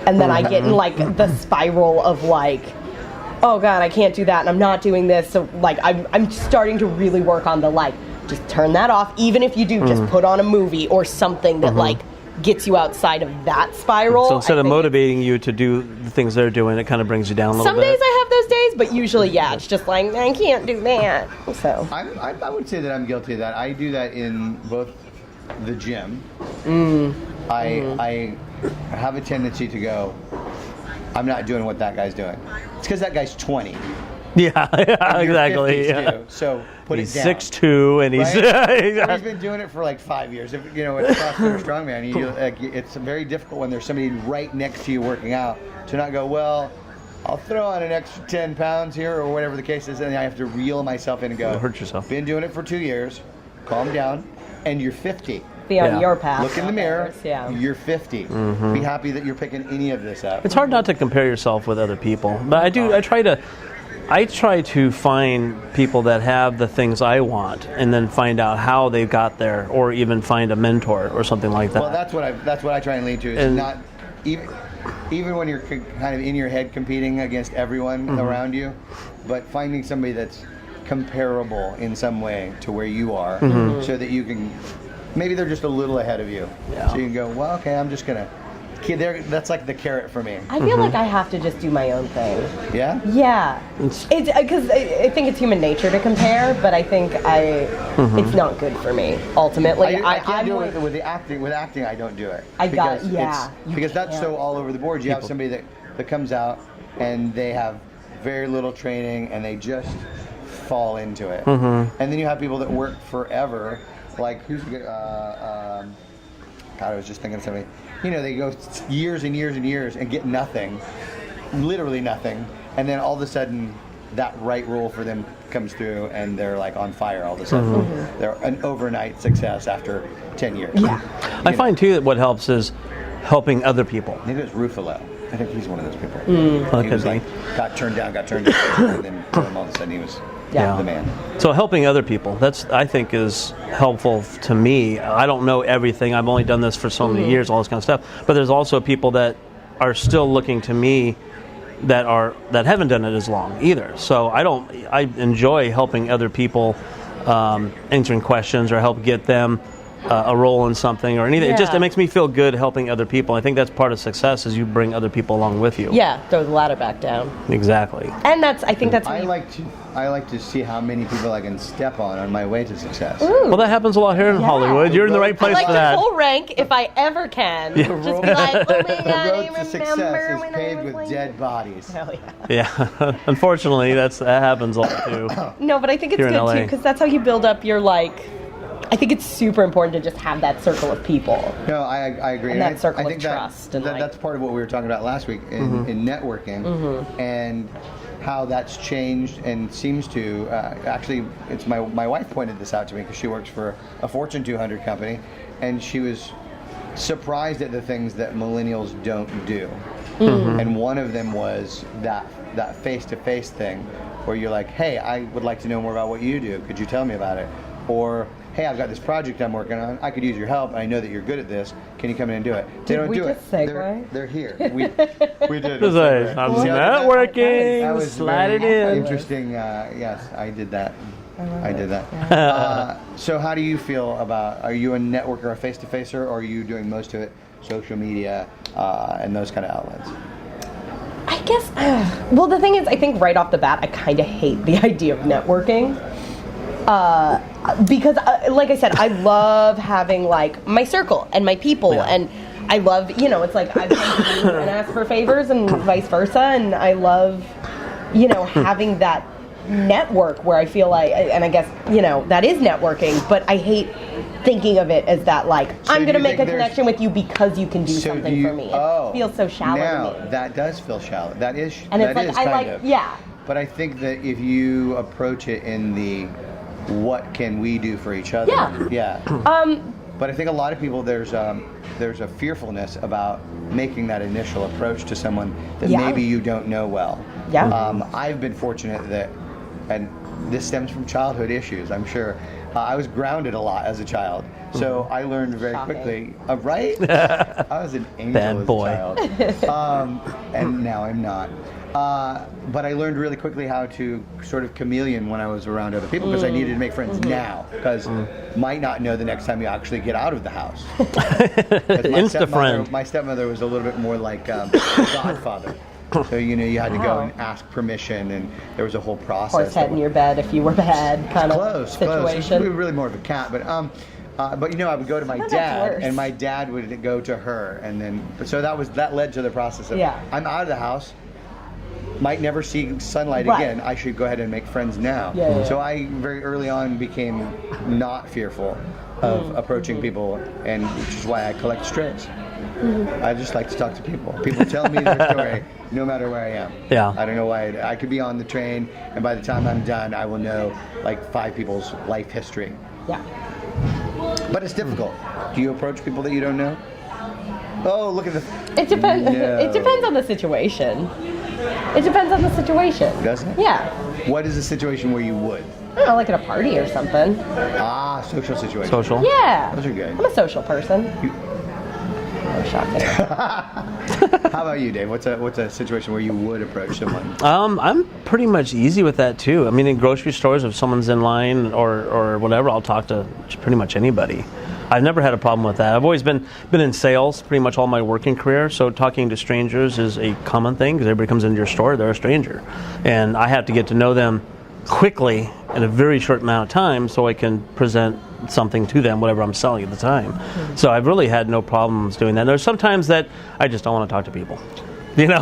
Speaker 3: and then I get in like the spiral of like, oh God, I can't do that, and I'm not doing this. So like, I'm starting to really work on the like, just turn that off. Even if you do, just put on a movie or something that like gets you outside of that spiral.
Speaker 2: So instead of motivating you to do the things they're doing, it kind of brings you down a little bit.
Speaker 3: Some days I have those days, but usually, yeah, it's just like, I can't do that. So
Speaker 1: I would say that I'm guilty of that. I do that in both the gym. I have a tendency to go, I'm not doing what that guy's doing. It's because that guy's 20.
Speaker 2: Yeah, exactly.
Speaker 1: Too, so put
Speaker 2: he's
Speaker 1: it down.
Speaker 2: 6'2", and he's
Speaker 1: right? He's been doing it for like 5 years. If, you know, it's CrossFit or strongman. It's very difficult when there's somebody right next to you working out to not go, well, I'll throw on an extra 10 pounds here or whatever the case is, and I have to reel myself in and go,
Speaker 2: hurt yourself.
Speaker 1: Been doing it for 2 years. Calm down, and you're 50.
Speaker 3: be on your path.
Speaker 1: Look in the mirror.
Speaker 3: Yeah.
Speaker 1: You're 50. Be happy that you're picking any of this up.
Speaker 2: It's hard not to compare yourself with other people, but I try to find people that have the things I want, and then find out how they got there, or even find a mentor or something like that.
Speaker 1: Well, that's what I try and lead to. Is not even when you're kind of in your head competing against everyone around you, but finding somebody that's comparable in some way to where you are, so that you can, maybe they're just a little ahead of you, so you can go, well, okay, I'm just gonna. That's like the carrot for me.
Speaker 3: I feel like I have to just do my own thing.
Speaker 1: Yeah?
Speaker 3: Yeah. It's because I think it's human nature to compare, but I think it's not good for me, ultimately.
Speaker 1: I can't do it with the acting. With acting, I don't do it. Because that's so all over the board. You have somebody that comes out and they have very little training and they just fall into it. And then you have people that work forever, like who's good? God, I was just thinking of somebody. You know, they go years and years and years and get nothing, literally nothing, and then all of a sudden that right role for them comes through and they're like on fire all of a sudden. They're an overnight success after 10 years.
Speaker 3: Yeah.
Speaker 2: I find too that what helps is helping other people.
Speaker 1: Maybe it's Ruffalo. I think he's one of those people.
Speaker 2: He
Speaker 1: was like, got turned down, and then all of a sudden he was the man.
Speaker 2: So helping other people, I think is helpful to me. I don't know everything. I've only done this for so many years, all this kind of stuff. But there's also people that are still looking to me that haven't done it as long either. So I enjoy helping other people, answering questions or help get them a role in something or anything. It makes me feel good helping other people. I think that's part of success is you bring other people along with you.
Speaker 3: Yeah, throw the ladder back down.
Speaker 2: Exactly.
Speaker 3: And I think that's
Speaker 1: I like to see how many people I can step on my way to success.
Speaker 2: Well, that happens a lot here in Hollywood. You're in the right place for that.
Speaker 3: I like to full rank if I ever can. Just be like, oh my God,
Speaker 1: the road to success is paved with dead bodies.
Speaker 3: Hell yeah.
Speaker 2: Yeah. Unfortunately, that happens a lot too.
Speaker 3: No, but I think it's good too because that's how you build up your I think it's super important to just have that circle of people.
Speaker 1: No, I agree.
Speaker 3: And that circle
Speaker 1: I think
Speaker 3: of trust.
Speaker 1: That's part of what we were talking about last week in networking and how that's changed and seems to. Actually, it's my wife pointed this out to me because she works for a Fortune 200 company, and she was surprised at the things that millennials don't do. And one of them was that face-to-face thing where you're like, hey, I would like to know more about what you do. Could you tell me about it? Or, hey, I've got this project I'm working on. I could use your help. I know that you're good at this. Can you come in and do it? They don't do it. They're here. We did.
Speaker 2: I'm networking.
Speaker 1: That was
Speaker 2: slide it in.
Speaker 1: Interesting. Yes, I did that. I did that. So how do you feel about, are you a networker, a face-to-facer, or are you doing most of it social media and those kind of outlets?
Speaker 3: I guess, well, the thing is, I think right off the bat, I kind of hate the idea of networking. Because, like I said, I love having, my circle and my people, and I love, it's like I've come to you and ask for favors and vice versa, and I love, having that network where I feel like, and I guess, that is networking, but I hate thinking of it as that, I'm going to make a connection with you because you can do something for me. It feels so shallow to me.
Speaker 1: That does feel shallow. That is,
Speaker 3: and it's
Speaker 1: that
Speaker 3: like,
Speaker 1: is
Speaker 3: I
Speaker 1: kind
Speaker 3: like,
Speaker 1: of.
Speaker 3: yeah.
Speaker 1: But I think that if you approach it in the what can we do for each other?
Speaker 3: Yeah.
Speaker 1: Yeah. But I think a lot of people, there's there's a fearfulness about making that initial approach to someone that
Speaker 3: Yeah.
Speaker 1: maybe you don't know well.
Speaker 3: Yeah.
Speaker 1: I've been fortunate that, and this stems from childhood issues, I'm sure. I was grounded a lot as a child, so I learned very
Speaker 3: Shocking.
Speaker 1: quickly. Right? I was an angel
Speaker 2: Bad
Speaker 1: as
Speaker 2: boy.
Speaker 1: a child, and now I'm not. But I learned really quickly how to sort of chameleon when I was around other people because I needed to make friends now, because might not know the next time you actually get out of the house. 'Cause
Speaker 2: Insta-friend.
Speaker 1: my stepmother was a little bit more like Godfather. So, you had to go and ask permission, and there was a whole process.
Speaker 3: Horse head in your bed if you were bad kind of situation.
Speaker 1: We were really more of a cat, but I would go to my
Speaker 3: Sometimes that's
Speaker 1: dad,
Speaker 3: worse.
Speaker 1: and my dad would go to her, and then so that led to the process of I'm out of the house, might never see sunlight
Speaker 3: Right.
Speaker 1: again. I should go ahead and make friends now.
Speaker 3: Yeah.
Speaker 1: So I very early on became not fearful of approaching people, and which is why I collect strays. I just like to talk to people. People tell me their story, no matter where I am.
Speaker 2: Yeah.
Speaker 1: I don't know why. I could be on the train, and by the time I'm done, I will know like 5 people's life history.
Speaker 3: Yeah.
Speaker 1: But it's difficult. Do you approach people that you don't know? Oh, look at the.
Speaker 3: It depends.
Speaker 1: No.
Speaker 3: It depends on the situation. It depends on the situation.
Speaker 1: Doesn't it?
Speaker 3: Yeah.
Speaker 1: What is a situation where you would?
Speaker 3: I don't know, like at a party or something.
Speaker 1: Social situation.
Speaker 2: Social.
Speaker 3: Yeah.
Speaker 1: Those are good.
Speaker 3: I'm a social person.
Speaker 1: You-
Speaker 3: Oh, shocking.
Speaker 1: How about you, Dave? What's a situation where you would approach someone?
Speaker 2: I'm pretty much easy with that too. I mean, in grocery stores, if someone's in line or whatever, I'll talk to pretty much anybody. I've never had a problem with that. I've always been in sales pretty much all my working career, so talking to strangers is a common thing because everybody comes into your store, they're a stranger. And I have to get to know them quickly in a very short amount of time so I can present something to them, whatever I'm selling at the time. So I've really had no problems doing that. There's sometimes that I just don't want to talk to people.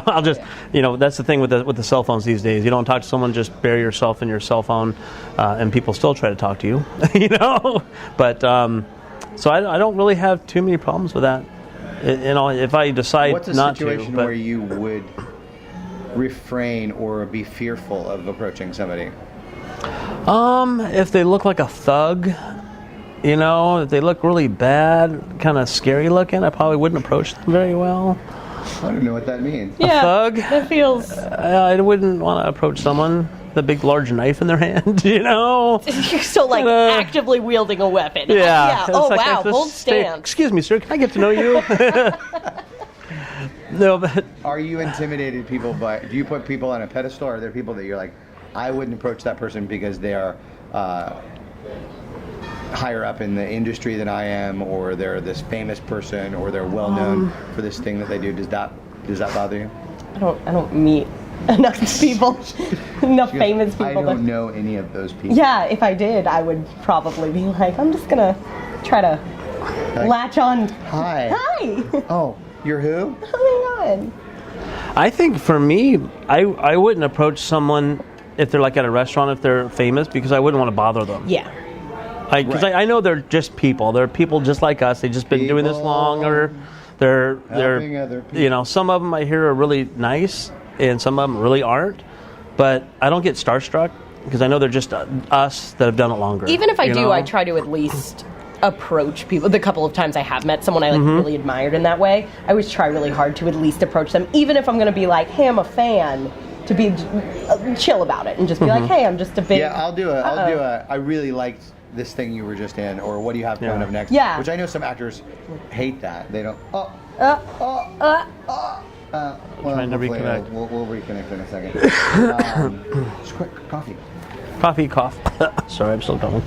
Speaker 2: I'll just, that's the thing with the cell phones these days. You don't talk to someone, just bury yourself in your cell phone, and people still try to talk to you, But, so I don't really have too many problems with that. If I decide
Speaker 1: What's a
Speaker 2: not
Speaker 1: situation
Speaker 2: to. But
Speaker 1: where you would refrain or be fearful of approaching somebody?
Speaker 2: If they look like a thug, if they look really bad, kind of scary looking, I probably wouldn't approach them very well.
Speaker 1: I don't know what that means.
Speaker 3: Yeah.
Speaker 2: thug?
Speaker 3: That feels.
Speaker 2: I wouldn't want to approach someone with a big, large knife in their hand,
Speaker 3: You're still like actively wielding a weapon.
Speaker 2: Yeah.
Speaker 3: Oh,
Speaker 2: It's like,
Speaker 3: wow. Hold
Speaker 2: Stay-
Speaker 3: stance.
Speaker 2: Excuse me, sir. Can I get to know you? No, but
Speaker 1: Are you intimidated people by? Do you put people on a pedestal? Or are there people that you're like, I wouldn't approach that person because they are higher up in the industry than I am, or they're this famous person, or they're well known for this thing that they do? Does that bother you?
Speaker 3: I don't meet enough people, enough famous people.
Speaker 1: I don't know any of those people.
Speaker 3: Yeah, if I did, I would probably be like, I'm just gonna try to latch on.
Speaker 1: Hi.
Speaker 3: Hi.
Speaker 1: Oh, you're who?
Speaker 3: Oh my god.
Speaker 2: I think for me, I wouldn't approach someone if they're like at a restaurant, if they're famous, because I wouldn't want to bother them.
Speaker 3: Yeah.
Speaker 2: Because
Speaker 1: Right.
Speaker 2: I know they're just people. They're people just like us. They've just been doing this
Speaker 1: People
Speaker 2: long, or they're
Speaker 1: helping other people.
Speaker 2: some of them I hear are really nice, and some of them really aren't. But I don't get starstruck because I know they're just us that have done it longer.
Speaker 3: Even if I do,
Speaker 2: know?
Speaker 3: I try to at least approach people. The couple of times I have met someone I really admired in that way, I always try really hard to at least approach them, even if I'm going to be like, hey, I'm a fan, to be chill about it and just be like, hey, I'm just a big.
Speaker 1: Yeah, I'll do a. I really liked this thing you were just in, or what do you have coming up next?
Speaker 3: Yeah.
Speaker 1: Which I know some actors hate that. They don't. Well,
Speaker 2: Trying to
Speaker 1: hopefully,
Speaker 2: reconnect.
Speaker 1: We'll reconnect in a second. Just quick, coffee.
Speaker 2: Coffee, cough. Sorry, I'm still going.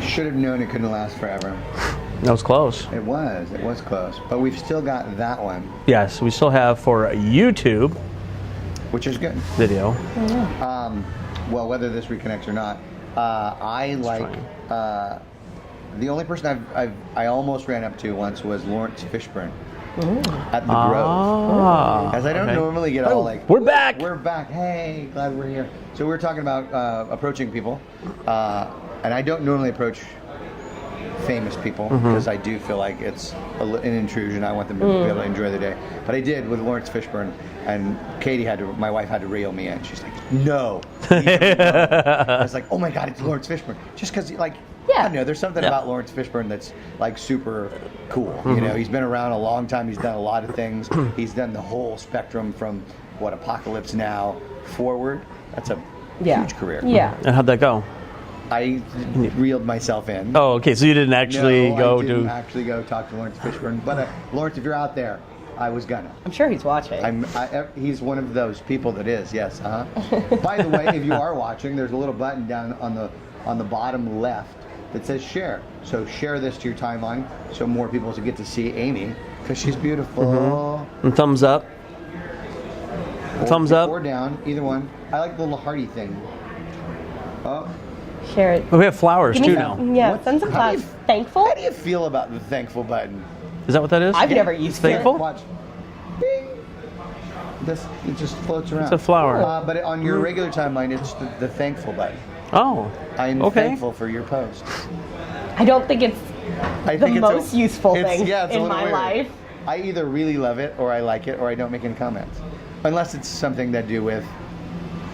Speaker 1: Should have known it couldn't last forever.
Speaker 2: That was close.
Speaker 1: It was close. But we've still got that one,
Speaker 2: Yes, we still have for YouTube
Speaker 1: which is good.
Speaker 2: video.
Speaker 1: Well, whether this reconnects or not, I like the only person I almost ran up to once was Lawrence Fishburne at the Grove. As I don't normally get all like,
Speaker 2: We're back.
Speaker 1: We're back. Hey, glad we're here. So we're talking about approaching people, and I don't normally approach famous people because I do feel like it's an intrusion. I want them to be able to enjoy the day. But I did with Lawrence Fishburne, and my wife had to reel me in. She's like, no. I was like, oh my God, it's Lawrence Fishburne. Just because, like, I don't know, there's something about Lawrence Fishburne that's like super cool. You know, he's been around a long time. He's done a lot of things. He's done the whole spectrum from Apocalypse Now forward. That's a huge career.
Speaker 3: Yeah.
Speaker 2: And how'd that go?
Speaker 1: I reeled myself in.
Speaker 2: Oh, okay. So you didn't actually
Speaker 1: I didn't actually go talk to Lawrence Fishburne. But Lawrence, if you're out there, I was gonna.
Speaker 3: I'm sure he's watching.
Speaker 1: He's one of those people that is. Yes. By the way, if you are watching, there's a little button down on the bottom left that says share. So share this to your timeline so more people get to see Amy because she's beautiful.
Speaker 2: And thumbs up. Thumbs up
Speaker 1: or down, either one. I like the little hearty thing. Oh.
Speaker 3: Share it.
Speaker 2: We have flowers too now.
Speaker 3: Yeah, send some flowers. Thankful?
Speaker 1: How do you feel about the thankful button?
Speaker 2: Is that what that is?
Speaker 3: I've never used
Speaker 2: Thankful?
Speaker 3: it.
Speaker 1: Watch. Bing. It just floats around.
Speaker 2: It's a flower.
Speaker 1: But on your regular timeline, it's the thankful button.
Speaker 2: Oh.
Speaker 1: I'm thankful for your post.
Speaker 3: I don't think it's the most useful thing in my life.
Speaker 1: I either really love it, or I like it, or I don't make any comments. Unless it's something that do with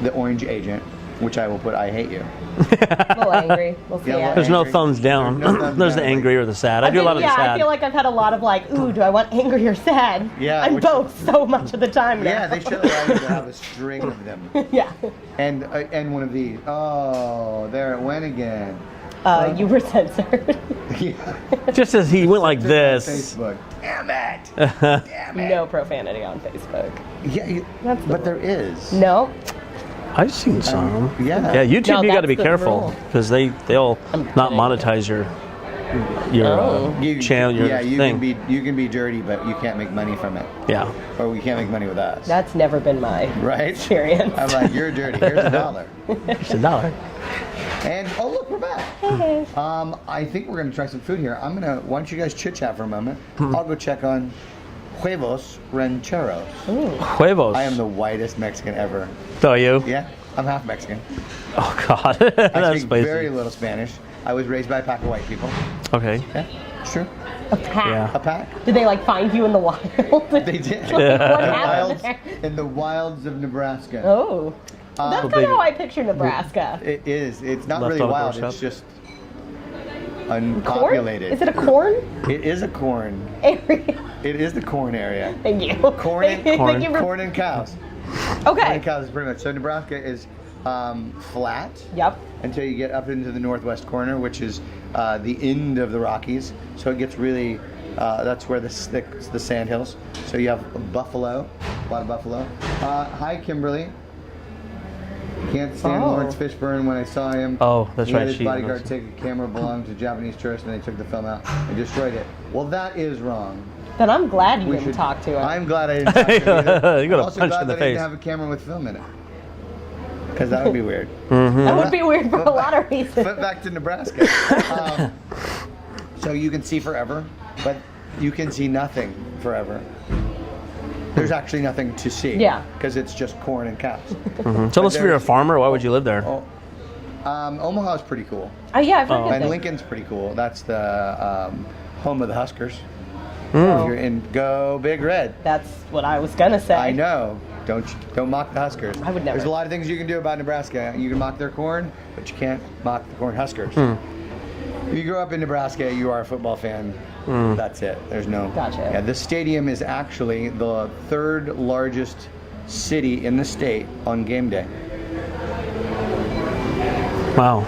Speaker 1: the orange agent, which I will put, I hate you.
Speaker 3: A little angry. We'll see.
Speaker 2: There's no thumbs down. There's the angry or the sad. I do a lot of the sad.
Speaker 3: Yeah, I feel like I've had a lot of like, ooh, do I want angry or sad?
Speaker 1: Yeah.
Speaker 3: I'm both so much of the time now.
Speaker 1: Yeah, they should allow you to have a string of them.
Speaker 3: Yeah.
Speaker 1: And one of these. Oh, there it went again.
Speaker 3: You were censored.
Speaker 1: Yeah.
Speaker 2: Just as he went like this.
Speaker 1: Facebook. Damn it. Damn it.
Speaker 3: No profanity on Facebook.
Speaker 1: Yeah, but there is.
Speaker 3: No.
Speaker 2: I've seen some.
Speaker 1: Yeah.
Speaker 2: Yeah, YouTube,
Speaker 3: No,
Speaker 2: you got to be
Speaker 3: that's the
Speaker 2: careful
Speaker 3: rule.
Speaker 2: because they'll not monetize your channel, your thing.
Speaker 1: You can be dirty, but you can't make money from it.
Speaker 2: Yeah.
Speaker 1: Or we can't make money with us.
Speaker 3: That's never been my experience.
Speaker 1: I'm like, you're dirty. Here's $1.
Speaker 2: It's $1.
Speaker 1: And look, we're back.
Speaker 3: Hey.
Speaker 1: I think we're gonna try some food here. Why don't you guys chit chat for a moment? I'll go check on huevos rancheros.
Speaker 2: Huevos.
Speaker 1: I am the whitest Mexican ever.
Speaker 2: So you?
Speaker 1: Yeah, I'm half Mexican.
Speaker 2: Oh God.
Speaker 1: I
Speaker 2: That's
Speaker 1: speak
Speaker 2: spicy.
Speaker 1: very little Spanish. I was raised by a pack of white people.
Speaker 2: Okay.
Speaker 1: Yeah, it's true.
Speaker 3: A pack.
Speaker 2: Yeah.
Speaker 1: A pack.
Speaker 3: Did they like find you in the wild?
Speaker 1: They did.
Speaker 3: What happened there?
Speaker 1: In the wilds of Nebraska.
Speaker 3: Oh. That's kind of how I picture Nebraska.
Speaker 1: It is. It's not
Speaker 2: Left
Speaker 1: really
Speaker 2: on a
Speaker 1: wild.
Speaker 2: doorstep.
Speaker 1: It's just
Speaker 3: Corn?
Speaker 1: unpopulated.
Speaker 3: Is it a corn
Speaker 1: It is a corn.
Speaker 3: area?
Speaker 1: It is the corn area.
Speaker 3: Thank you.
Speaker 1: Corn and-
Speaker 3: Thank you for-
Speaker 1: Corn and cows. Corn
Speaker 3: Okay.
Speaker 1: and cows is pretty much. So Nebraska is flat
Speaker 3: Yep.
Speaker 1: until you get up into the northwest corner, which is the end of the Rockies. So it gets really. That's where the sand hills. So you have buffalo, a lot of buffalo. Hi, Kimberly. Can't stand Lawrence Fishburne. When I saw him,
Speaker 2: Oh, that's
Speaker 1: he
Speaker 2: right,
Speaker 1: had his
Speaker 2: she
Speaker 1: bodyguard
Speaker 2: knows.
Speaker 1: take a camera belonging to a Japanese tourist, and they took the film out and destroyed it. Well, that is wrong.
Speaker 3: Then I'm glad you
Speaker 1: We
Speaker 3: didn't
Speaker 1: should-
Speaker 3: talk to him.
Speaker 1: I'm glad I didn't talk to him either.
Speaker 2: You got a
Speaker 1: I'm also
Speaker 2: punch
Speaker 1: glad
Speaker 2: in the
Speaker 1: that I didn't
Speaker 2: face.
Speaker 1: have a camera with film in it. Because that would be weird.
Speaker 3: That would be weird for a lot of reasons.
Speaker 1: But back to Nebraska. So you can see forever, but you can see nothing forever. There's actually nothing to see.
Speaker 3: Yeah.
Speaker 1: Because it's just corn and cows.
Speaker 2: So unless you're a farmer, why would you live there?
Speaker 1: Omaha's pretty cool.
Speaker 3: Yeah, I've heard good
Speaker 1: And
Speaker 3: things.
Speaker 1: Lincoln's pretty cool. That's the home of the Huskers. If you're in Go Big Red.
Speaker 3: That's what I was gonna say.
Speaker 1: I know. Don't mock the Huskers.
Speaker 3: I would never.
Speaker 1: There's a lot of things you can do about Nebraska. You can mock their corn, but you can't mock the corn Huskers. If you grow up in Nebraska, you are a football fan. That's it. There's no.
Speaker 3: Gotcha.
Speaker 1: Yeah, this stadium is actually the third largest city in the state on game day.
Speaker 2: Wow.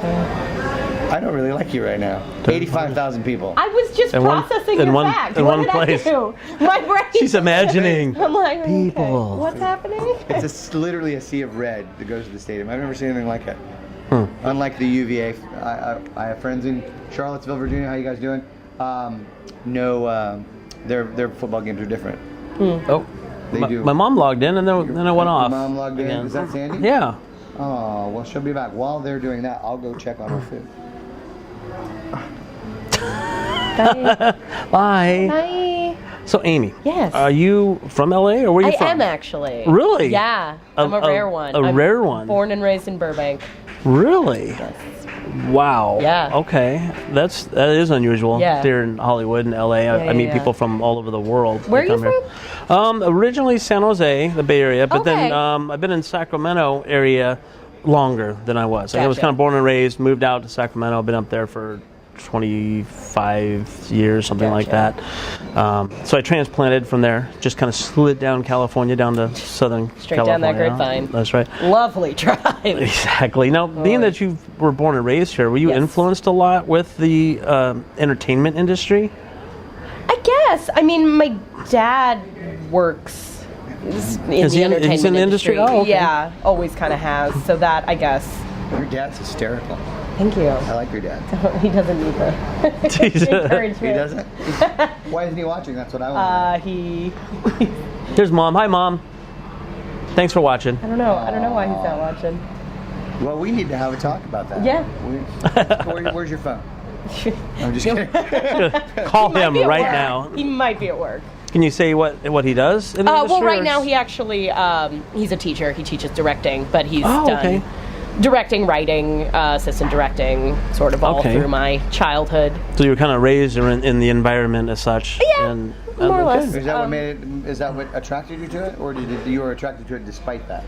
Speaker 1: I don't really like you right now. 85,000 people.
Speaker 3: I was just
Speaker 2: In one-
Speaker 3: processing
Speaker 2: in
Speaker 3: your
Speaker 2: one-
Speaker 3: fact.
Speaker 2: in
Speaker 3: What
Speaker 2: one
Speaker 3: did
Speaker 2: place.
Speaker 3: I do? My brain.
Speaker 2: She's imagining.
Speaker 3: I'm like, okay,
Speaker 2: people.
Speaker 3: what's happening?
Speaker 1: It's literally a sea of red that goes to the stadium. I've never seen anything like it. Unlike the UVA, I have friends in Charlottesville, Virginia. How you guys doing? Their football games are different.
Speaker 2: Oh.
Speaker 1: They do.
Speaker 2: My mom logged in and then it went off.
Speaker 1: Mom logged in.
Speaker 2: again.
Speaker 1: Is that Sandy?
Speaker 2: Yeah.
Speaker 1: Oh, well, she'll be back. While they're doing that, I'll go check on her food.
Speaker 3: Bye.
Speaker 2: Bye.
Speaker 3: Bye.
Speaker 2: So Amy.
Speaker 3: Yes.
Speaker 2: Are you from LA or where are you
Speaker 3: I
Speaker 2: from?
Speaker 3: am actually.
Speaker 2: Really?
Speaker 3: Yeah. I'm a rare one.
Speaker 2: A
Speaker 3: I'm
Speaker 2: rare one.
Speaker 3: Born and raised in Burbank.
Speaker 2: Really?
Speaker 3: Yes.
Speaker 2: Wow.
Speaker 3: Yeah.
Speaker 2: Okay. That is unusual.
Speaker 3: Yeah.
Speaker 2: Here in Hollywood and LA, I meet people from all over the world.
Speaker 3: Where are you
Speaker 2: here. Originally San Jose, the Bay Area, but
Speaker 3: Okay.
Speaker 2: then I've been in Sacramento area longer than I was. I was
Speaker 3: Gotcha.
Speaker 2: kind of born and raised, moved out to Sacramento. I've been up there for 25 years, something like that. So I transplanted from there, just kind of slid down California, down to Southern
Speaker 3: Straight
Speaker 2: California.
Speaker 3: down that grapevine.
Speaker 2: That's right.
Speaker 3: Lovely drive.
Speaker 2: Exactly. Now, being that you were born and raised here, were you
Speaker 3: Yes.
Speaker 2: influenced a lot with the entertainment industry?
Speaker 3: I guess. I mean, my dad works in the entertainment
Speaker 2: he's in the industry? Oh, okay.
Speaker 3: Yeah, always kind of has. So that, I guess.
Speaker 1: Your dad's hysterical.
Speaker 3: Thank you.
Speaker 1: I like your dad.
Speaker 3: He doesn't need the encouragement.
Speaker 1: He doesn't? Why isn't he watching? That's what I want.
Speaker 2: Here's Mom. Hi, Mom. Thanks for watching.
Speaker 3: I don't know why he's not watching.
Speaker 1: Well, we need to have a talk about that.
Speaker 3: Yeah.
Speaker 1: Where's your phone? I'm just kidding.
Speaker 2: Call him
Speaker 3: Might be at
Speaker 2: right
Speaker 3: work.
Speaker 2: now.
Speaker 3: He might be at work.
Speaker 2: Can you say what he does in the industry?
Speaker 3: Well, right
Speaker 2: or
Speaker 3: now
Speaker 2: s-
Speaker 3: he actually he's a teacher. He teaches directing, but he's
Speaker 2: Oh,
Speaker 3: done
Speaker 2: okay.
Speaker 3: directing, writing, assistant directing, sort of all
Speaker 2: Okay.
Speaker 3: through my childhood.
Speaker 2: So you were kind of raised in the environment as such.
Speaker 3: Yeah,
Speaker 2: and,
Speaker 3: more or
Speaker 2: okay.
Speaker 3: less.
Speaker 1: Is that what made it? Is that what attracted you to it, or you were attracted to it despite that?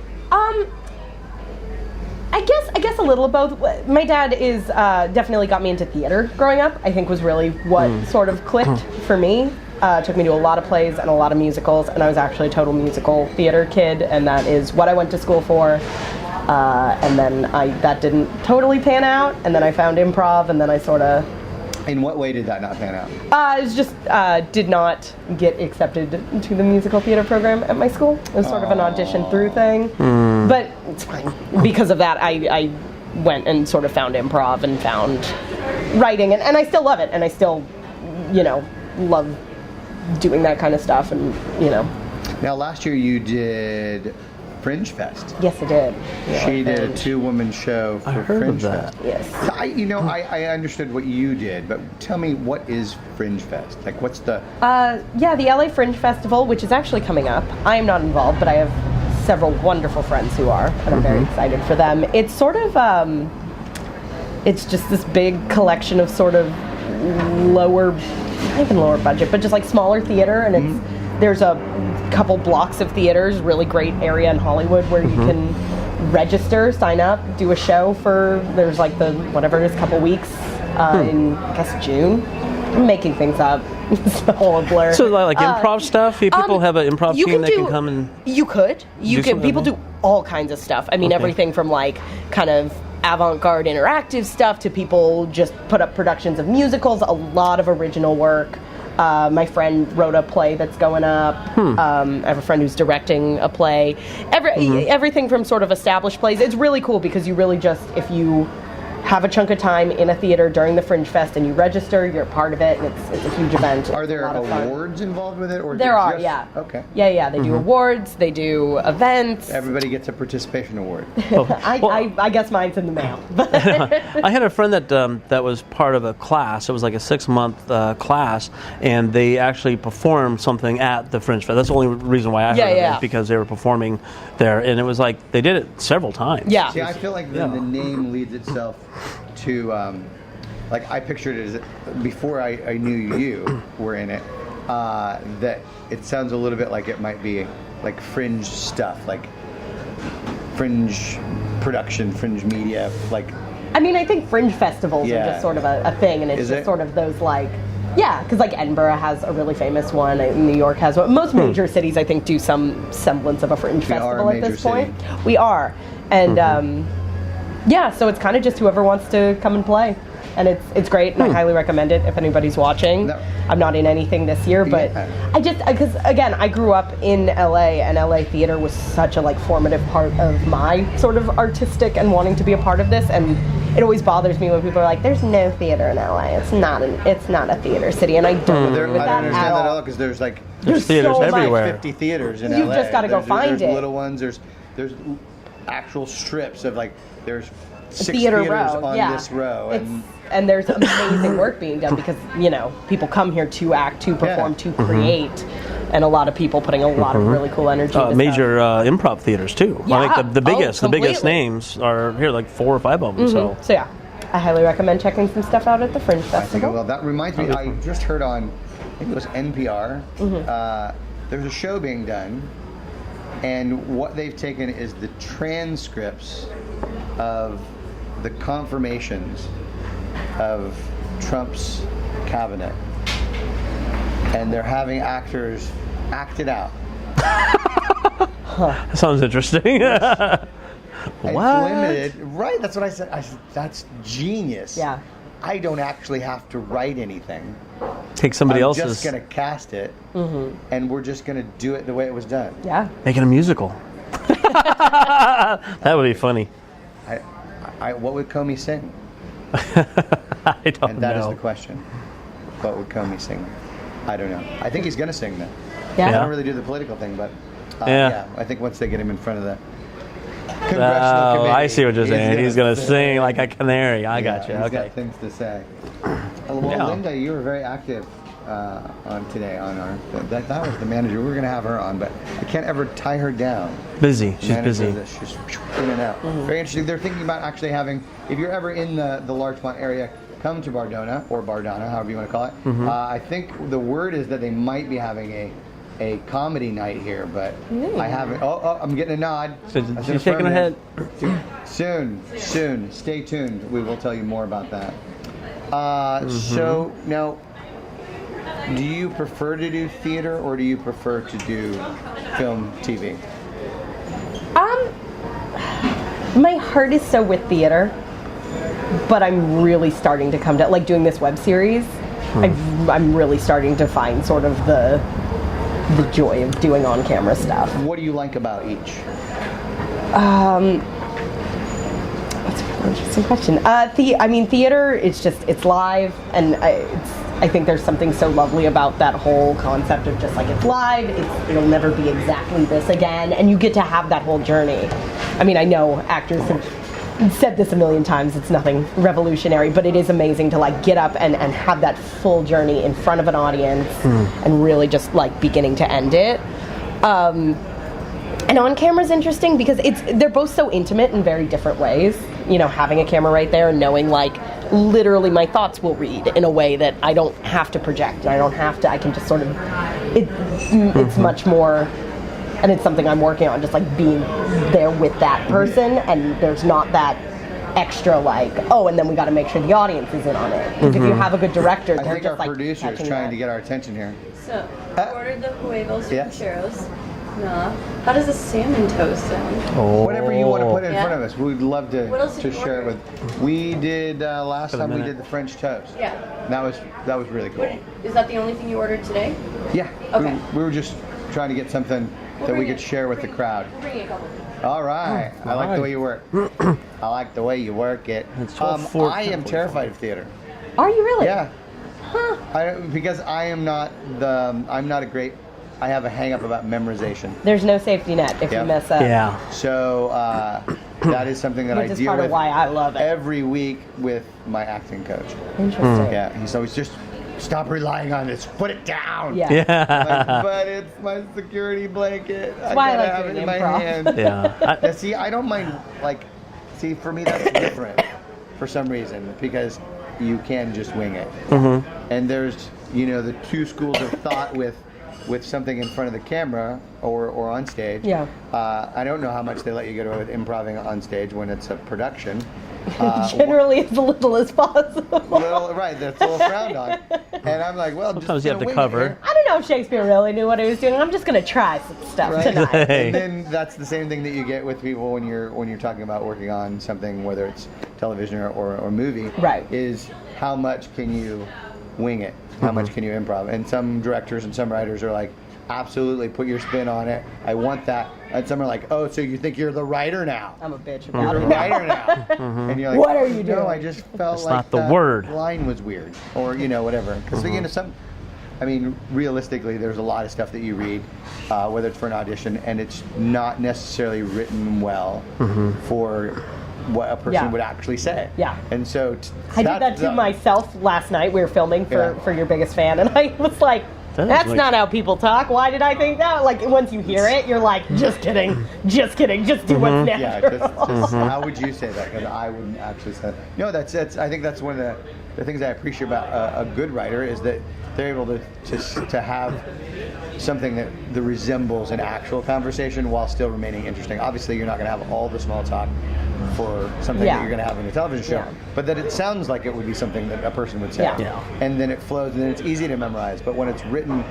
Speaker 3: I guess a little of both. My dad is definitely got me into theater growing up. I think was really what sort of clicked for me. Took me to a lot of plays and a lot of musicals, and I was actually a total musical theater kid, and that is what I went to school for. And then that didn't totally pan out, and then I found improv, and then I sort of.
Speaker 1: In what way did that not pan out?
Speaker 3: It was just did not get accepted to the musical theater program at my school. It was sort of an audition through thing, but it's fine. Because of that, I went and sort of found improv and found writing, and I still love it, and I still, love doing that kind of stuff, and
Speaker 1: Now, last year you did Fringe Fest.
Speaker 3: Yes, I did.
Speaker 1: She did a 2-woman show for
Speaker 2: I heard
Speaker 1: Fringe
Speaker 2: of that.
Speaker 1: Fest.
Speaker 3: Yes.
Speaker 1: I understood what you did, but tell me, what is Fringe Fest? Like, what's the?
Speaker 3: The LA Fringe Festival, which is actually coming up. I am not involved, but I have several wonderful friends who are, and I'm very excited for them. It's sort of, it's just this big collection of sort of lower, not even lower budget, but just like smaller theater, and there's a couple blocks of theaters, really great area in Hollywood where you can register, sign up, do a show for, there's like the, whatever it is, couple weeks in, I guess, June. I'm making things up. It's all a blur.
Speaker 2: So like improv stuff? People have an improv team that can come and...
Speaker 3: You could. People do all kinds of stuff. I mean, everything from like kind of avant-garde interactive stuff to people just put up productions of musicals, a lot of original work. My friend wrote a play that's going up. I have a friend who's directing a play. Everything from sort of established plays. It's really cool because you really just, if you have a chunk of time in a theater during the Fringe Fest and you register, you're a part of it, and it's a huge event.
Speaker 1: Are there
Speaker 3: It's a lot of fun.
Speaker 1: awards involved with it, or
Speaker 3: There are, yeah.
Speaker 1: Okay.
Speaker 3: Yeah. They do awards. They do events.
Speaker 1: Everybody gets a participation award.
Speaker 3: I guess mine's in the mail.
Speaker 2: I had a friend that was part of a class. It was like a 6-month class, and they actually performed something at the Fringe Fest. That's the only reason why I heard of it, because they were performing there, and it was like they did it several times.
Speaker 3: Yeah.
Speaker 1: See, I feel like the name leads itself to, like, I pictured it as, before I knew you were in it, that it sounds a little bit like it might be like fringe stuff, like fringe production, fringe media, like.
Speaker 3: I mean, I think fringe festivals are
Speaker 1: Yeah.
Speaker 3: just sort of a thing, and it's
Speaker 1: Is
Speaker 3: just
Speaker 1: it?
Speaker 3: sort of those like, yeah, because like Edinburgh has a really famous one, and New York has one. Most major cities, I think, do some semblance of a fringe
Speaker 1: We are a
Speaker 3: festival at
Speaker 1: major
Speaker 3: this point.
Speaker 1: city.
Speaker 3: We are, and yeah, so it's kind of just whoever wants to come and play. And it's great, and I highly recommend it if anybody's watching.
Speaker 1: No.
Speaker 3: I'm not in anything this year, but
Speaker 1: Yeah.
Speaker 3: because again, I grew up in LA, and LA theater was such a like formative part of my sort of artistic and wanting to be a part of this. And it always bothers me when people are like, "There's no theater in LA. It's not a theater city," and I don't agree with
Speaker 1: I
Speaker 3: that
Speaker 1: don't understand
Speaker 3: at
Speaker 1: that at all
Speaker 3: all.
Speaker 1: because there's like
Speaker 2: There's theaters
Speaker 3: so much.
Speaker 2: everywhere.
Speaker 1: 50 theaters in
Speaker 3: You've
Speaker 1: LA.
Speaker 3: just gotta go find
Speaker 1: there's
Speaker 3: it.
Speaker 1: little ones. There's actual strips of like there's 6
Speaker 3: Theater
Speaker 1: theaters
Speaker 3: row,
Speaker 1: on
Speaker 3: yeah.
Speaker 1: this row,
Speaker 3: And there's amazing work being done because, people come here to act, to perform,
Speaker 1: Yeah.
Speaker 3: to create, and a lot of people putting a lot of really cool energy into
Speaker 2: Major improv theaters too.
Speaker 3: Yeah.
Speaker 2: I think the biggest
Speaker 3: completely.
Speaker 2: names are here, like 4 or 5 of them. So
Speaker 3: So yeah, I highly recommend checking some stuff out at the Fringe
Speaker 1: I think I
Speaker 3: Festival.
Speaker 1: will. That reminds me, I just heard on, I think it was NPR, there's a show being done, and what they've taken is the transcripts of the confirmations of Trump's cabinet, and they're having actors act it out.
Speaker 2: That sounds interesting.
Speaker 1: It's
Speaker 2: What?
Speaker 1: limited. Right, that's what I said. I said, that's genius.
Speaker 3: Yeah.
Speaker 1: I don't actually have to write anything.
Speaker 2: Take somebody
Speaker 1: I'm
Speaker 2: else's.
Speaker 1: just going to cast it, and we're just going to do it the way it was done.
Speaker 3: Yeah.
Speaker 2: Make it a musical. That would be funny.
Speaker 1: What would Comey sing?
Speaker 2: I don't
Speaker 1: And that is
Speaker 2: know.
Speaker 1: the question. What would Comey sing? I don't know. I think he's going to sing that.
Speaker 3: Yeah.
Speaker 1: I
Speaker 2: Yeah.
Speaker 1: don't really do the political thing, but
Speaker 2: Yeah.
Speaker 1: I think once they get him in front of the congressional committee,
Speaker 2: I see what you're saying. He's going to sing like a canary. I got you.
Speaker 1: He's
Speaker 2: Okay.
Speaker 1: got things to say. Well,
Speaker 2: Yeah.
Speaker 1: Linda, you were very active on today on our. That was the manager. We were going to have her on, but I can't ever tie her down.
Speaker 2: Busy. She's
Speaker 1: Manager
Speaker 2: busy.
Speaker 1: that she's in and out. Very interesting. They're thinking about actually having, if you're ever in the Larchmont area, come to Bardona or Bardana, however you want to call it. I think the word is that they might be having a comedy night here, but I haven't. Oh, I'm getting a nod. That's
Speaker 2: She's shaking her head.
Speaker 1: Soon. Stay tuned. We will tell you more about that. So now, do you prefer to do theater or do you prefer to do film, TV?
Speaker 3: My heart is so with theater, but I'm really starting to come to like doing this web series. I'm really starting to find sort of the joy of doing on-camera stuff.
Speaker 1: What do you like about each?
Speaker 3: That's a really interesting question. Theater, it's live, and I think there's something so lovely about that whole concept of just like it's live, it'll never be exactly this again, and you get to have that whole journey. I mean, I know actors have said this a million times, it's nothing revolutionary, but it is amazing to like get up and have that full journey in front of an audience and really just like beginning to end it. And on camera is interesting because they're both so intimate in very different ways. You know, having a camera right there and knowing like literally my thoughts will read in a way that I don't have to project. I can just sort of, it's much more, and it's something I'm working on, just like being there with that person, and there's not that extra like, oh, and then we got to make sure the audience is in on it. Because if you have a good director,
Speaker 1: I
Speaker 3: they're
Speaker 1: think
Speaker 3: just
Speaker 1: our
Speaker 3: like
Speaker 1: producer is
Speaker 3: catching
Speaker 1: trying
Speaker 3: that.
Speaker 1: to get our attention here.
Speaker 4: So, I ordered the huevos
Speaker 1: Yes.
Speaker 4: rancheros. No. How does a salmon toast sound?
Speaker 1: Whatever you want to put in
Speaker 4: Yeah.
Speaker 1: front of us, we'd love
Speaker 4: What else
Speaker 1: to
Speaker 4: did you
Speaker 1: share it
Speaker 4: order?
Speaker 1: with. We did last
Speaker 2: For a
Speaker 1: time we
Speaker 2: minute.
Speaker 1: did the French toast.
Speaker 4: Yeah.
Speaker 1: That was really cool.
Speaker 4: Is that the only thing you ordered today?
Speaker 1: Yeah.
Speaker 4: Okay.
Speaker 1: We were just trying to get something that we could share with the crowd.
Speaker 4: Bring a couple.
Speaker 1: All right. I like the
Speaker 2: right.
Speaker 1: way you work. I like the way you work it.
Speaker 2: It's 12:04.
Speaker 1: I am terrified of theater.
Speaker 3: Are you really?
Speaker 1: Yeah. Because I'm not a great. I have a hang up about memorization.
Speaker 3: There's no safety net if
Speaker 1: Yep.
Speaker 3: you mess up.
Speaker 2: Yeah.
Speaker 1: So that is something that
Speaker 3: Which
Speaker 1: I
Speaker 3: is
Speaker 1: deal
Speaker 3: part
Speaker 1: with
Speaker 3: of why I love it.
Speaker 1: every week with my acting coach.
Speaker 3: Interesting.
Speaker 1: Yeah, he's always just stop relying on this, put it down.
Speaker 3: Yeah.
Speaker 2: Yeah.
Speaker 1: But it's my security blanket. I
Speaker 3: why I
Speaker 1: gotta
Speaker 3: like
Speaker 1: have it
Speaker 3: doing
Speaker 1: in my
Speaker 3: improv.
Speaker 1: hand.
Speaker 2: Yeah.
Speaker 1: Yeah, see, I don't mind. For me, that's different for some reason because you can just wing it. And there's, the two schools of thought with something in front of the camera or on stage.
Speaker 3: Yeah.
Speaker 1: I don't know how much they let you get away with improvising on stage when it's a production.
Speaker 3: Generally as little as possible.
Speaker 1: Right, that's a little frowned on. And I'm like, well,
Speaker 2: Sometimes
Speaker 1: just
Speaker 2: you have to
Speaker 1: wing it
Speaker 2: cover.
Speaker 1: here.
Speaker 3: I don't know if Shakespeare really knew what he was doing. I'm just going to try some stuff
Speaker 1: Right.
Speaker 3: tonight.
Speaker 2: Hey.
Speaker 1: And then that's the same thing that you get with people when you're talking about working on something, whether it's television or movie.
Speaker 3: Right.
Speaker 1: Is how much can you wing it? How much can you improv? And some directors and some writers are like, absolutely, put your spin on it. I want that. And some are like, oh, so you think you're the writer now?
Speaker 3: I'm a bitch
Speaker 1: You're
Speaker 3: about
Speaker 1: the
Speaker 3: it.
Speaker 1: writer now. And you're like,
Speaker 3: What are you
Speaker 1: No,
Speaker 3: doing?
Speaker 1: I just felt
Speaker 2: That's
Speaker 1: like
Speaker 2: not the
Speaker 1: that
Speaker 2: word.
Speaker 1: line was weird, or whatever. Because realistically, there's a lot of stuff that you read, whether it's for an audition, and it's not necessarily written well for what a person
Speaker 3: Yeah.
Speaker 1: would actually say.
Speaker 3: Yeah.
Speaker 1: And so
Speaker 3: I did that to myself last night. We were filming for your biggest fan, and I was like, That's not how people talk. Why did I think that? Like, once you hear it, you're like, just kidding, just kidding, just do what's
Speaker 1: Yeah,
Speaker 3: natural.
Speaker 1: just how would you say that? Because I wouldn't actually say that. No, that's I think that's one of the things I appreciate about a good writer is that they're able to have something that resembles an actual conversation while still remaining interesting. Obviously, you're not going to have all the small talk for something that you're going to have in a television show, but that it sounds like it would be something that a person would say.
Speaker 3: Yeah.
Speaker 1: And then it flows, and then it's easy to memorize. But when it's written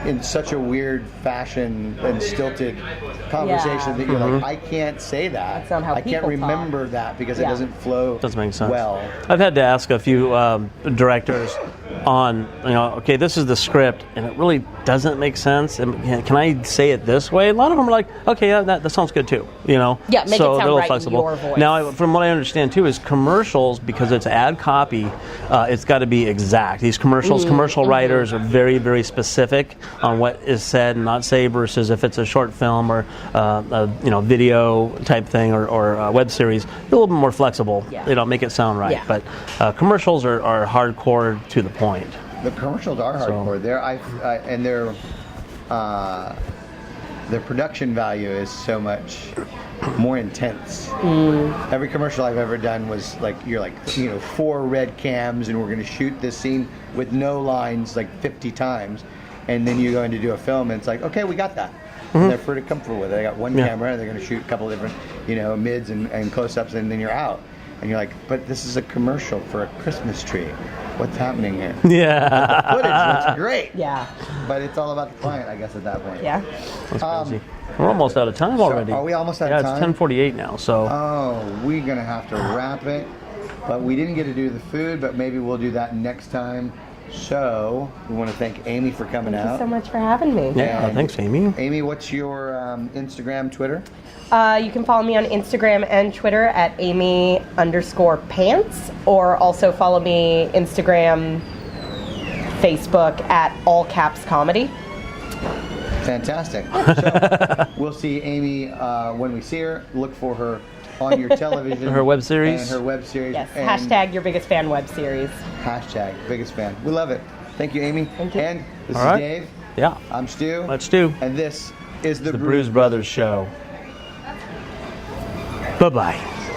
Speaker 1: in such a weird fashion and stilted conversation that you're like, I can't say that.
Speaker 3: That's not how
Speaker 1: I can't
Speaker 3: people
Speaker 1: remember that because it doesn't flow
Speaker 2: Doesn't make sense.
Speaker 1: well.
Speaker 2: I've had to ask a few directors on, okay, this is the script, and it really doesn't make sense. And can I say it this way? A lot of them are like, okay, yeah, that sounds good too.
Speaker 3: Yeah, make it
Speaker 2: so
Speaker 3: sound
Speaker 2: they're a little
Speaker 3: right in
Speaker 2: flexible.
Speaker 3: your voice.
Speaker 2: Now, from what I understand too, is commercials, because it's ad copy, it's got to be exact. These commercial writers are very, very specific on what is said and not said, versus if it's a short film or a video type thing or a web series, they're a little bit more flexible.
Speaker 3: Yeah.
Speaker 2: They don't make it sound right.
Speaker 3: Yeah.
Speaker 2: But commercials are hardcore to the point.
Speaker 1: The commercials are hardcore. And their production value is so much more intense. Every commercial I've ever done was like, you're like, 4 red cams, and we're going to shoot this scene with no lines like 50 times, and then you go in to do a film, and it's like, okay, we got that. And they're pretty comfortable with it. They got one camera, and they're going to shoot a couple different, mids and close-ups, and then you're out. And you're like, but this is a commercial for a Christmas tree. What's happening here?
Speaker 2: Yeah.
Speaker 1: The footage looks great.
Speaker 3: Yeah.
Speaker 1: But it's all about the client, I guess, at that point.
Speaker 3: Yeah.
Speaker 2: That's crazy. We're almost out of time already.
Speaker 1: Are we almost out of time?
Speaker 2: Yeah, it's 10:48 now. So.
Speaker 1: Oh, we're going to have to wrap it. But we didn't get to do the food, but maybe we'll do that next time. So we want to thank Amy for coming out.
Speaker 3: Thank you so much for having me.
Speaker 2: Yeah, thanks, Amy.
Speaker 1: Amy, what's your Instagram, Twitter?
Speaker 3: You can follow me on Instagram and Twitter at Amy_pants, or also follow me Instagram, Facebook at All Caps Comedy.
Speaker 1: Fantastic. So we'll see Amy when we see her. Look for her on your television.
Speaker 2: Her web series.
Speaker 1: And her web series.
Speaker 3: Yes,
Speaker 1: and
Speaker 3: hashtag your biggest fan web series.
Speaker 1: Hashtag biggest fan. We love it. Thank you, Amy.
Speaker 3: Thank you.
Speaker 1: And this
Speaker 2: All
Speaker 1: is
Speaker 2: right.
Speaker 1: Dave.
Speaker 2: Yeah.
Speaker 1: I'm Stu.
Speaker 2: Let's do.
Speaker 1: And this is the
Speaker 2: The Brews Brothers Show. Bye-bye.